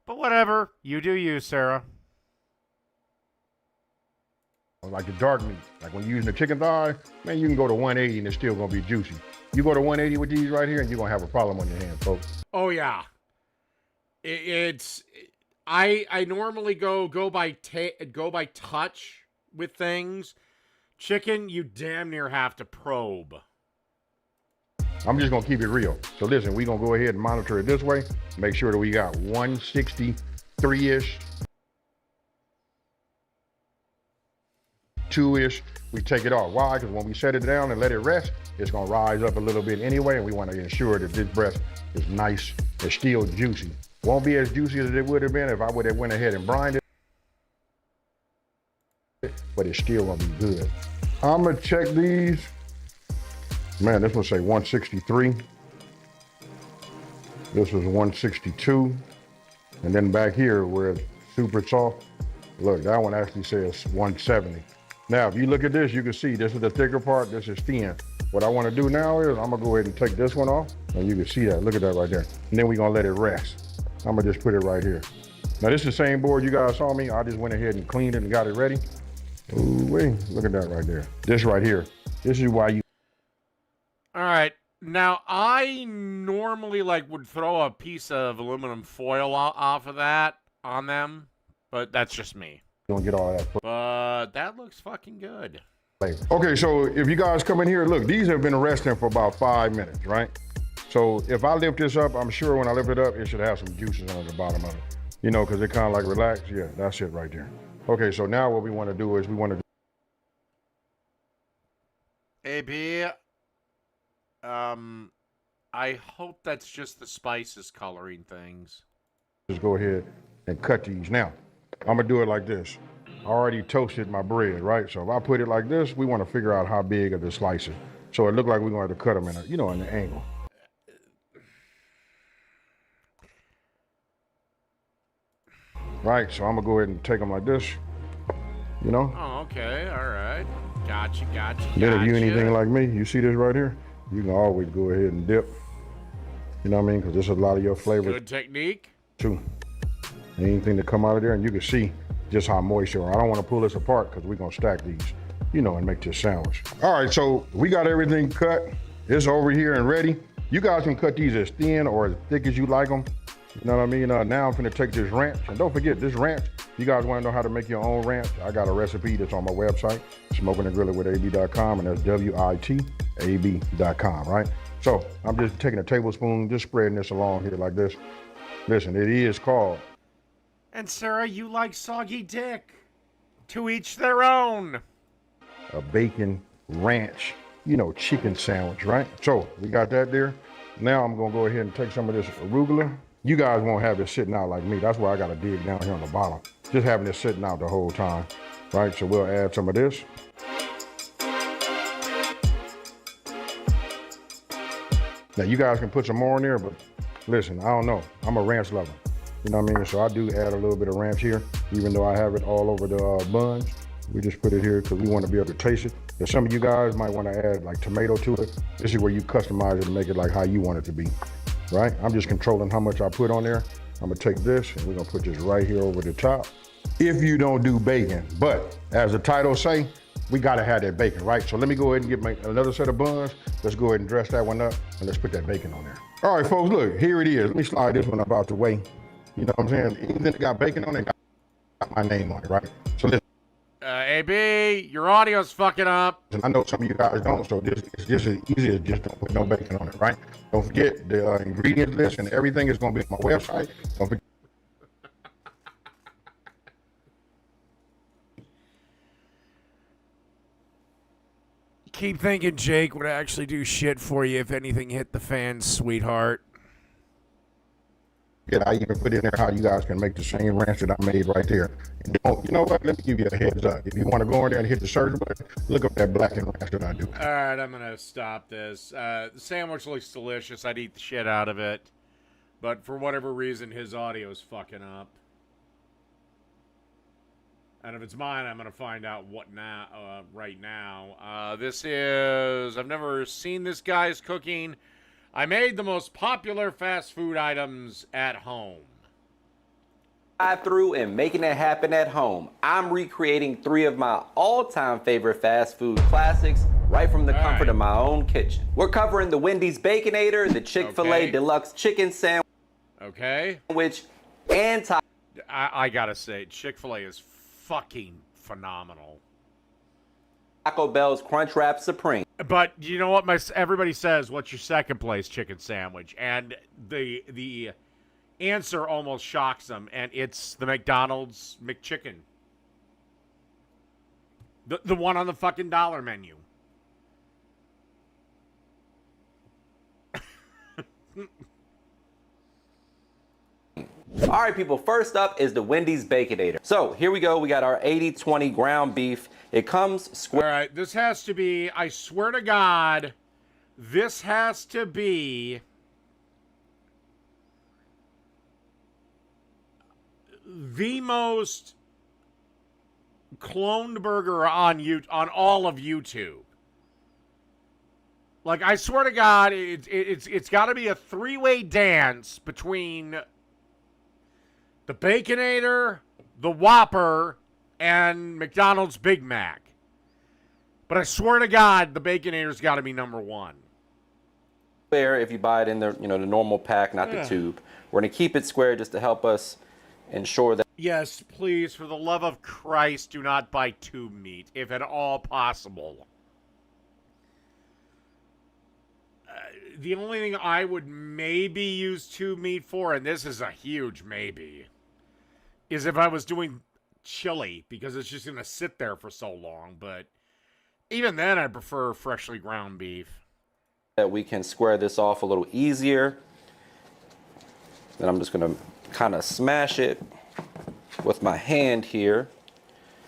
But whatever. You do you, Sarah. Like the dark meat. Like when you're using the chicken thigh, man, you can go to 180 and it's still going to be juicy. You go to 180 with these right here and you're going to have a problem on your hands, folks. Oh, yeah. I normally go by touch with things. Chicken, you damn near have to probe. I'm just going to keep it real. So listen, we're going to go ahead and monitor it this way. Make sure that we got 163-ish, 2-ish. We take it off. Why? Because when we set it down and let it rest, it's going to rise up a little bit anyway, and we want to ensure that this breast is nice and still juicy. Won't be as juicy as it would have been if I would have went ahead and brined it, but it's still going to be good. I'm going to check these. Man, this one say 163. This was 162. And then back here where it's super soft, look, that one actually says 170. Now, if you look at this, you can see this is the thicker part, this is thin. What I want to do now is I'm gonna go ahead and take this one off, and you can see that, look at that right there. And then we're gonna let it rest. I'm gonna just put it right here. Now this is the same board you guys saw me, I just went ahead and cleaned it and got it ready. Ooh, wait, look at that right there. This right here, this is why you. All right, now I normally would throw a piece of aluminum foil off of that on them, but that's just me. Don't get all that. But that looks fucking good. Okay, so if you guys come in here, look, these have been resting for about 5 minutes, right? So if I lift this up, I'm sure when I lift it up, it should have some juices on the bottom of it. You know, because it kind of like relax. Yeah, that's it right there. Okay, so now what we want to do is we want to. AB, I hope that's just the spices coloring things. Just go ahead and cut these. Now, I'm gonna do it like this. I already toasted my bread, right? So if I put it like this, we want to figure out how big are the slices. So it looked like we're gonna have to cut them in a, you know, in an angle. Right, so I'm gonna go ahead and take them like this, you know? Oh, okay, all right. Gotcha. Then if you anything like me, you see this right here? You can always go ahead and dip. You know what I mean? Because there's a lot of your flavors. Good technique. Too. Anything to come out of there, and you can see just how moisture. I don't want to pull this apart because we're gonna stack these, you know, and make this sandwich. All right, so we got everything cut. It's over here and ready. You guys can cut these as thin or as thick as you like them. You know what I mean? Now I'm gonna take this ranch, and don't forget this ranch. You guys want to know how to make your own ranch? I got a recipe that's on my website, smokingandgrillingwithab.com, and that's WITAB.com, right? So I'm just taking a tablespoon, just spreading this along here like this. Listen, it is called And Sarah, you like soggy dick. To each their own. A bacon ranch, chicken sandwich, right? So we got that there. Now I'm gonna go ahead and take some of this arugula. You guys won't have this sitting out like me. That's why I gotta dig down here on the bottom. Just having this sitting out the whole time, right? So we'll add some of this. Now you guys can put some more in there, but listen, I don't know. I'm a ranch lover. You know what I mean? So I do add a little bit of ranch here, even though I have it all over the buns. We just put it here because we want to be able to taste it. And some of you guys might want to add like tomato to it. This is where you customize it and make it like how you want it to be, right? I'm just controlling how much I put on there. I'm gonna take this and we're gonna put this right here over the top. If you don't do bacon, but as the title say, we gotta have that bacon, right? So let me go ahead and get another set of buns. Let's go ahead and dress that one up and let's put that bacon on there. All right, folks, look, here it is. Let me slide this one up out the way. You know what I'm saying? Even if it got bacon on it, got my name on it, right? So listen. AB, your audio's fucking up. I know some of you guys don't, so it's just as easy as just don't put no bacon on it, right? Don't forget the ingredient list and everything is gonna be on my website. Don't forget. Keep thinking Jake would actually do shit for you if anything hit the fan, sweetheart. Yeah, I even put in there how you guys can make the same ranch that I made right there. And you know what? Let me give you a heads up. If you want to go in there and hit the search button, look up that blackened ranch that I do. All right, I'm going to stop this. The sandwich looks delicious. I'd eat the shit out of it. But for whatever reason, his audio's fucking up. And if it's mine, I'm going to find out what now, right now. This is... I've never seen this guy's cooking. I made the most popular fast food items at home. Through and making it happen at home. I'm recreating 3 of my all-time favorite fast food classics right from the comfort of my own kitchen. We're covering the Wendy's Baconator, the Chick-fil-A Deluxe Chicken Sandwich, and I gotta say, Chick-fil-A is fucking phenomenal. Taco Bell's Crunchwrap Supreme. But you know what? Everybody says, "What's your second place chicken sandwich?" And the answer almost shocks them, and it's the McDonald's McChicken, the one on the fucking dollar menu. All right, people, first up is the Wendy's Baconator. So here we go. We got our 80-20 ground beef. It comes square. All right, this has to be, I swear to God, this has to be the most cloned burger on all of YouTube. Like, I swear to God, it's got to be a 3-way dance between the Baconator, the Whopper, and McDonald's Big Mac. But I swear to God, the Baconator's got to be number 1. Square if you buy it in the the normal pack, not the tube. We're gonna keep it square just to help us ensure that. Yes, please, for the love of Christ, do not buy tube meat, if at all possible. The only thing I would maybe use tube meat for, and this is a huge maybe, is if I was doing chili, because it's just going to sit there for so long. But even then, I prefer freshly ground beef. That we can square this off a little easier. Then I'm just going to kind of smash it with my hand here.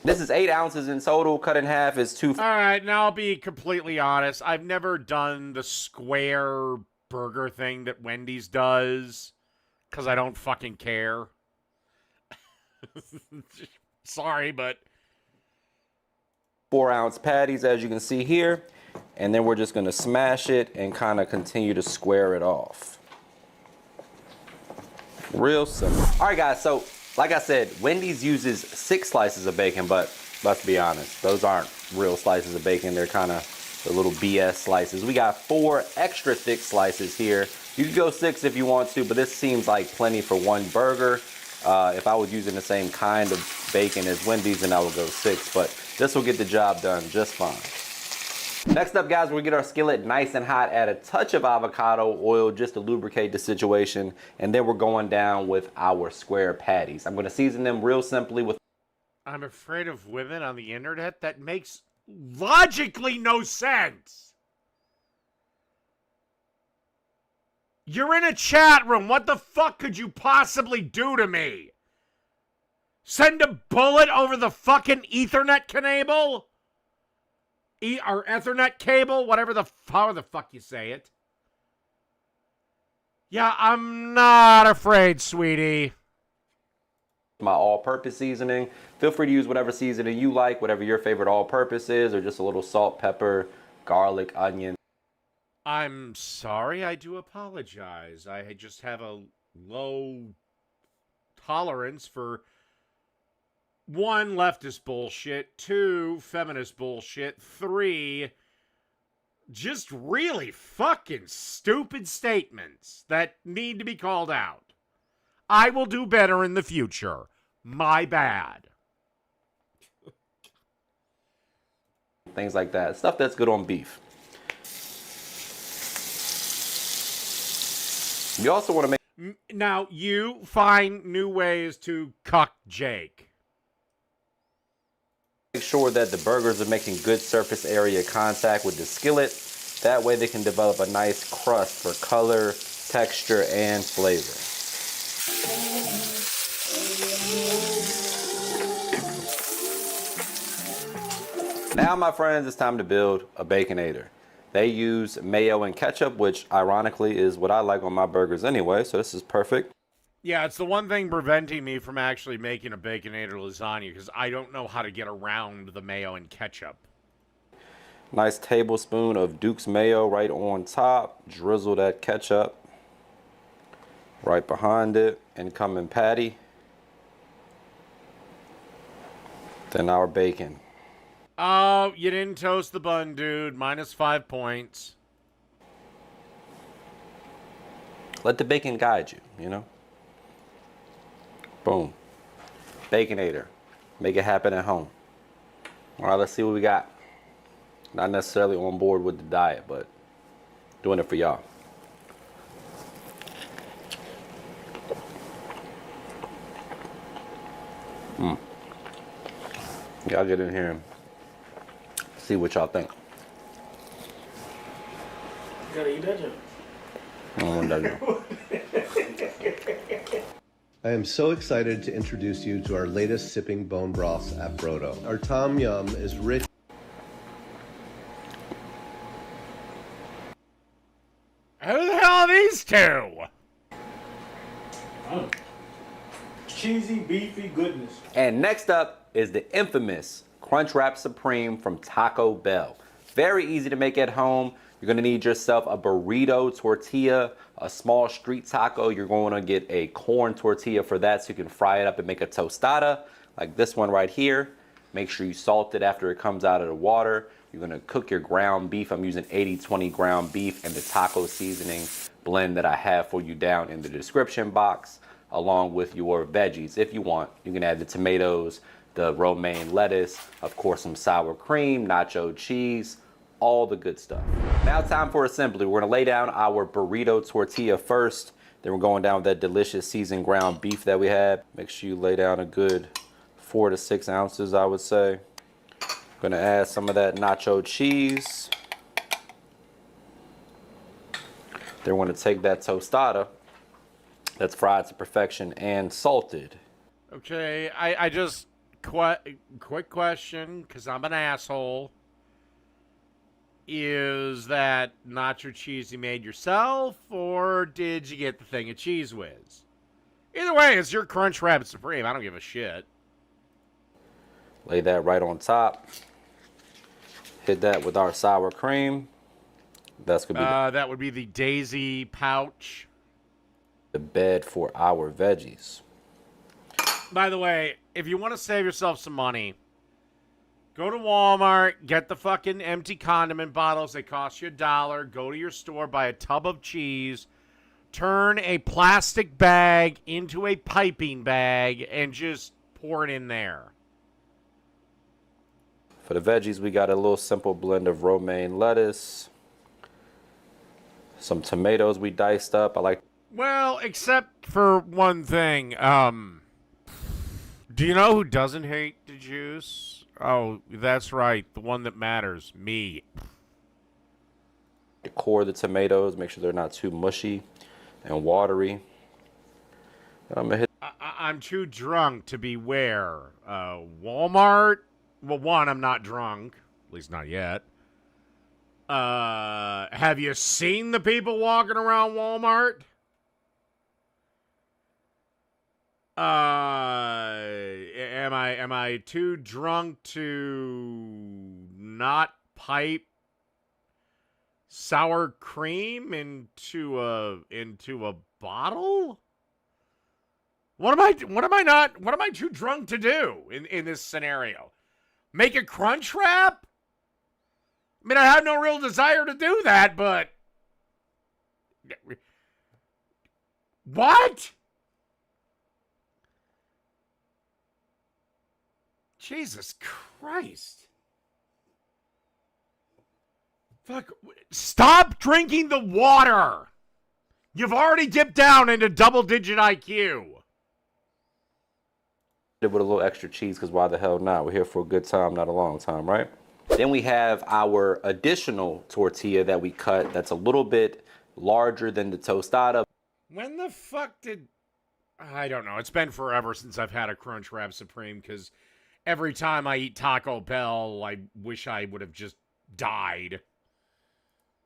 This is 8 ounces in total. Cut in half is 2. All right, now I'll be completely honest. I've never done the square burger thing that Wendy's does, because I don't fucking care. Sorry, but 4-ounce patties, as you can see here. And then we're just going to smash it and kind of continue to square it off. Real simple. All right, guys, so like I said, Wendy's uses 6 slices of bacon, but let's be honest, those aren't real slices of bacon. They're kind of the little BS slices. We got 4 extra thick slices here. You can go 6 if you want to, but this seems like plenty for one burger. If I was using the same kind of bacon as Wendy's, then I would go 6, but this will get the job done just fine. Next up, guys, we're gonna get our skillet nice and hot, add a touch of avocado oil just to lubricate the situation, and then we're going down with our square patties. I'm gonna season them real simply with... I'm afraid of women on the internet? That makes logically no sense. You're in a chat room. What the fuck could you possibly do to me? Send a bullet over the fucking Ethernet cable? Or Ethernet cable? Whatever however the fuck you say it. Yeah, I'm not afraid, sweetie. My all-purpose seasoning. Feel free to use whatever seasoning you like, whatever your favorite all-purpose is, or just a little salt, pepper, garlic, onion. I'm sorry, I do apologize. I just have a low tolerance for 1, leftist bullshit, 2, feminist bullshit, 3, just really fucking stupid statements that need to be called out. I will do better in the future. My bad. Things like that. Stuff that's good on beef. You also want to make... Now, you find new ways to cuck Jake. Make sure that the burgers are making good surface area contact with the skillet. That way they can develop a nice crust for color, texture, and flavor. Now, my friends, it's time to build a Baconator. They use mayo and ketchup, which ironically is what I like on my burgers anyway, so this is perfect. Yeah, it's the one thing preventing me from actually making a Baconator lasagna because I don't know how to get around the mayo and ketchup. Nice tablespoon of Duke's mayo right on top. Drizzle that ketchup right behind it. Incoming patty. Then our bacon. Oh, you didn't toast the bun, dude. -5 points. Let the bacon guide you, you know? Boom. Baconator. Make it happen at home. All right, let's see what we got. Not necessarily on board with the diet, but doing it for y'all. Y'all get in here and see what y'all think. You gotta eat that, Jim. I don't want that, I am so excited to introduce you to our latest sipping bone broths at Brodo. Our Tom Yum is rich. Who the hell are these two? Cheesy, beefy goodness. And next up is the infamous Crunchwrap Supreme from Taco Bell. Very easy to make at home. You're gonna need yourself a burrito tortilla, a small street taco. You're going to get a corn tortilla for that so you can fry it up and make a tostada like this one right here. Make sure you salt it after it comes out of the water. You're gonna cook your ground beef. I'm using 80-20 ground beef and the taco seasoning blend that I have for you down in the description box, along with your veggies. If you want, you can add the tomatoes, the romaine lettuce, of course some sour cream, nacho cheese, all the good stuff. Now time for assembly. We're gonna lay down our burrito tortilla first. Then we're going down with that delicious seasoned ground beef that we had. Make sure you lay down a good 4 to 6 ounces, I would say. Gonna add some of that nacho cheese. Then we're gonna take that tostada that's fried to perfection and salted. Okay, I just quick question because I'm an asshole. Is that nacho cheese you made yourself, or did you get the thing of Cheese Whiz? Either way, it's your Crunchwrap Supreme. I don't give a shit. Lay that right on top. Hit that with our sour cream. That's gonna be that would be the Daisy pouch. the bed for our veggies. By the way, if you want to save yourself some money, go to Walmart, get the fucking empty condiment bottles. They cost you $1. Go to your store, buy a tub of cheese, turn a plastic bag into a piping bag, and just pour it in there. For the veggies, we got a little simple blend of romaine lettuce, some tomatoes we diced up. I like. Well, except for one thing. Do you know who doesn't hate the juice? Oh, that's right. The one that matters. Me. To core the tomatoes, make sure they're not too mushy and watery. I'm gonna hit. I'm too drunk to be where? Walmart? Well, one, I'm not drunk. At least not yet. Have you seen the people walking around Walmart? Am I too drunk to not pipe sour cream into a bottle? What am I too drunk to do in this scenario? Make a crunch wrap? I mean, I have no real desire to do that, but what? Jesus Christ. Fuck. Stop drinking the water. You've already dipped down into double-digit IQ. With a little extra cheese, because why the hell not? We're here for a good time, not a long time, right? Then we have our additional tortilla that we cut that's a little bit larger than the tostada. When the fuck did... I don't know. It's been forever since I've had a Crunchwrap Supreme, because every time I eat Taco Bell, I wish I would have just died.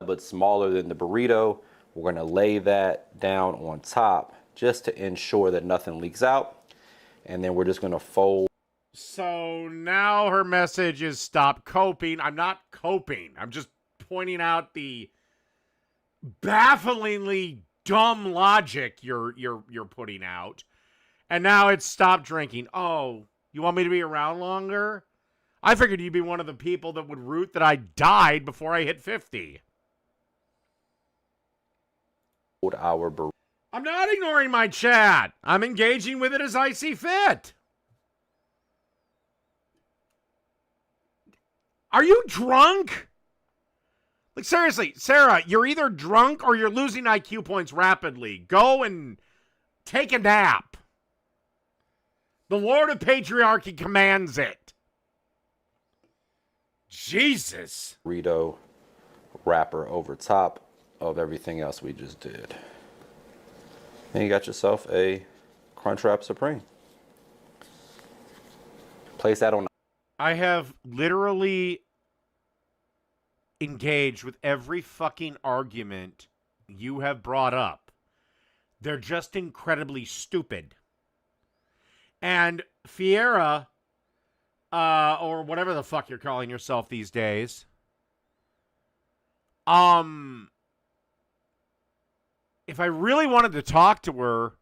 But smaller than the burrito. We're going to lay that down on top just to ensure that nothing leaks out. And then we're just going to fold. So now her message is stop coping. I'm not coping. I'm just pointing out the bafflingly dumb logic you're putting out. And now it's stop drinking. Oh, you want me to be around longer? I figured you'd be one of the people that would root that I died before I hit 50. I'm not ignoring my chat. I'm engaging with it as I see fit. Are you drunk? Like, seriously, Sarah, you're either drunk or you're losing IQ points rapidly. Go and take a nap. The Lord of Patriarchy commands it. Jesus. Burrito wrapper over top of everything else we just did. And you got yourself a Crunchwrap Supreme. Place that on. I have literally engaged with every fucking argument you have brought up. They're just incredibly stupid. And Fiera, or whatever the fuck you're calling yourself these days, if I really wanted to talk to her,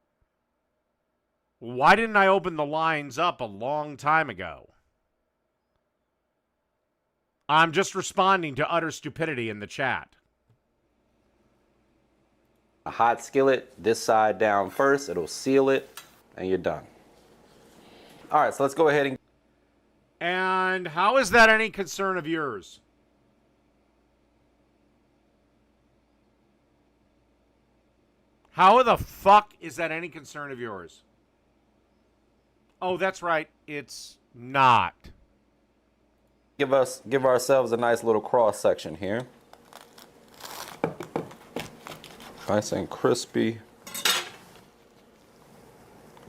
why didn't I open the lines up a long time ago? I'm just responding to utter stupidity in the chat. A hot skillet, this side down first, it'll seal it, and you're done. All right, so let's go ahead and... And how is that any concern of yours? How the fuck is that any concern of yours? Oh, that's right. It's not. Give ourselves a nice little cross section here. Nice and crispy.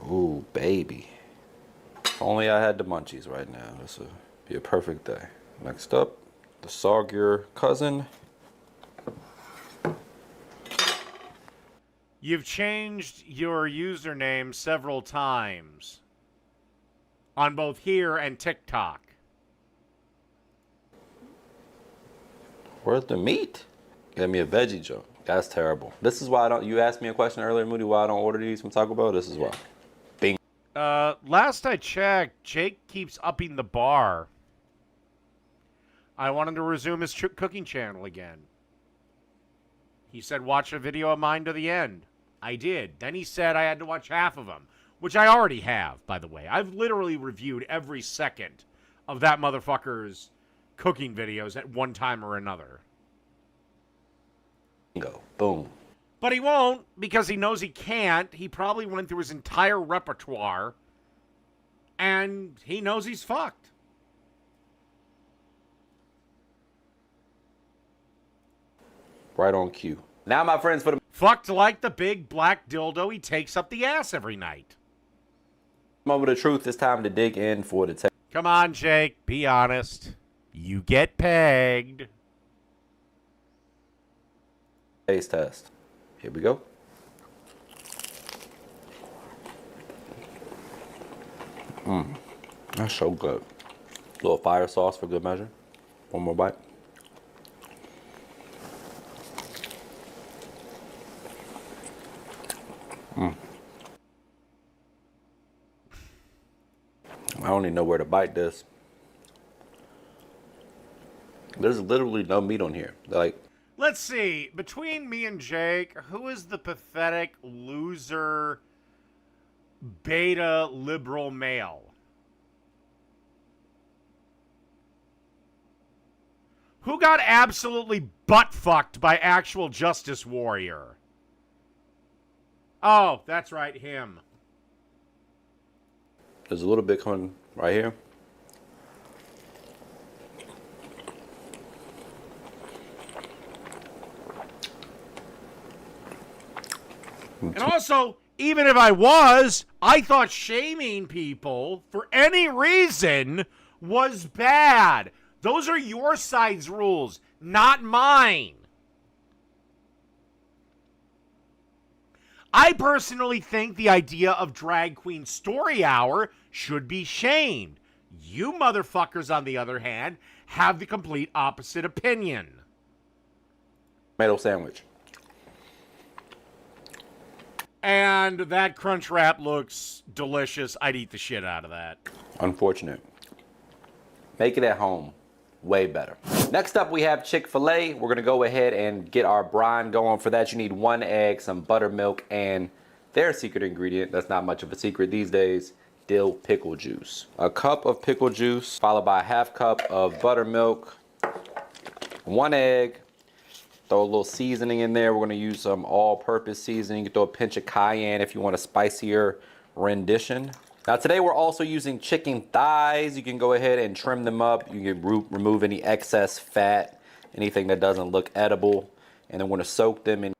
Ooh, baby. If only I had the munchies right now. This would be a perfect day. Next up, the soggier cousin. You've changed your username several times on both here and TikTok. Where's the meat? Get me a veggie joke. That's terrible. This is why I don't. You asked me a question earlier, Moody, why I don't order these from Taco Bell. This is why. Bing. Last I checked, Jake keeps upping the bar. I want him to resume his cooking channel again. He said, watch a video of mine to the end. I did. Then he said I had to watch half of them, which I already have, by the way. I've literally reviewed every second of that motherfucker's cooking videos at one time or another. Bingo. Boom. But he won't because he knows he can't. He probably went through his entire repertoire and he knows he's fucked. Right on cue. Now, my friends, for the fucked like the big black dildo he takes up the ass every night. moment of truth, it's time to dig in for the taste. Come on, Jake. Be honest. You get pegged. Taste test. Here we go. That's so good. A little fire sauce for good measure. One more bite. I don't even know where to bite this. There's literally no meat on here. Like, let's see. Between me and Jake, who is the pathetic loser beta liberal male? Who got absolutely butt-fucked by actual Justice Warrior? Oh, that's right, him. there's a little bit coming right here. And also, even if I was, I thought shaming people for any reason was bad. Those are your side's rules, not mine. I personally think the idea of Drag Queen Story Hour should be shamed. You motherfuckers, on the other hand, have the complete opposite opinion. Tomato sandwich. And that crunch wrap looks delicious. I'd eat the shit out of that. Unfortunate. Make it at home. Way better. Next up, we have Chick-fil-A. We're gonna go ahead and get our brine going. For that, you need 1 egg, some buttermilk, and their secret ingredient, that's not much of a secret these days, dill pickle juice. A cup of pickle juice, followed by a half cup of buttermilk, 1 egg, throw a little seasoning in there. We're gonna use some all-purpose seasoning. You can throw a pinch of cayenne if you want a spicier rendition. Now today we're also using chicken thighs. You can go ahead and trim them up. You can remove any excess fat, anything that doesn't look edible. And then we're gonna soak them in.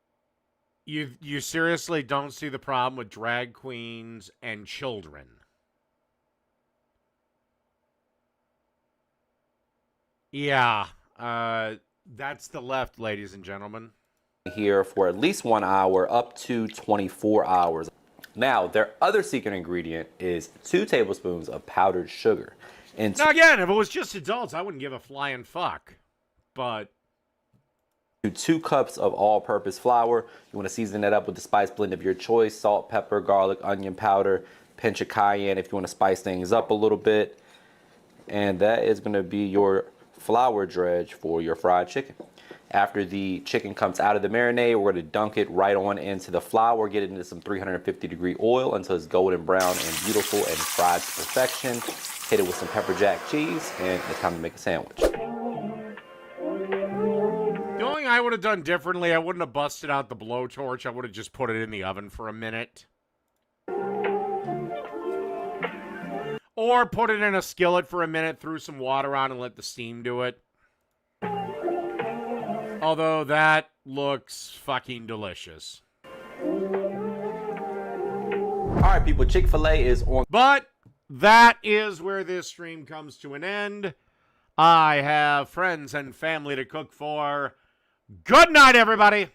You seriously don't see the problem with drag queens and children? Yeah, that's the left, ladies and gentlemen. Here for at least 1 hour, up to 24 hours. Now, their other secret ingredient is 2 tablespoons of powdered sugar. And now again, if it was just adults, I wouldn't give a flying fuck. But 2 cups of all-purpose flour. You want to season that up with the spice blend of your choice: salt, pepper, garlic, onion powder, pinch of cayenne if you want to spice things up a little bit. And that is going to be your flour dredge for your fried chicken. After the chicken comes out of the marinade, we're going to dunk it right on into the flour, get it into some 350-degree oil until it's golden brown and beautiful and fried to perfection. Hit it with some pepper jack cheese, and it's time to make a sandwich. the only thing I would have done differently, I wouldn't have busted out the blowtorch. I would have just put it in the oven for a minute. Or put it in a skillet for a minute, threw some water on, and let the steam do it. Although that looks fucking delicious. All right, people, Chick-fil-A is on. But that is where this stream comes to an end. I have friends and family to cook for. Good night, everybody.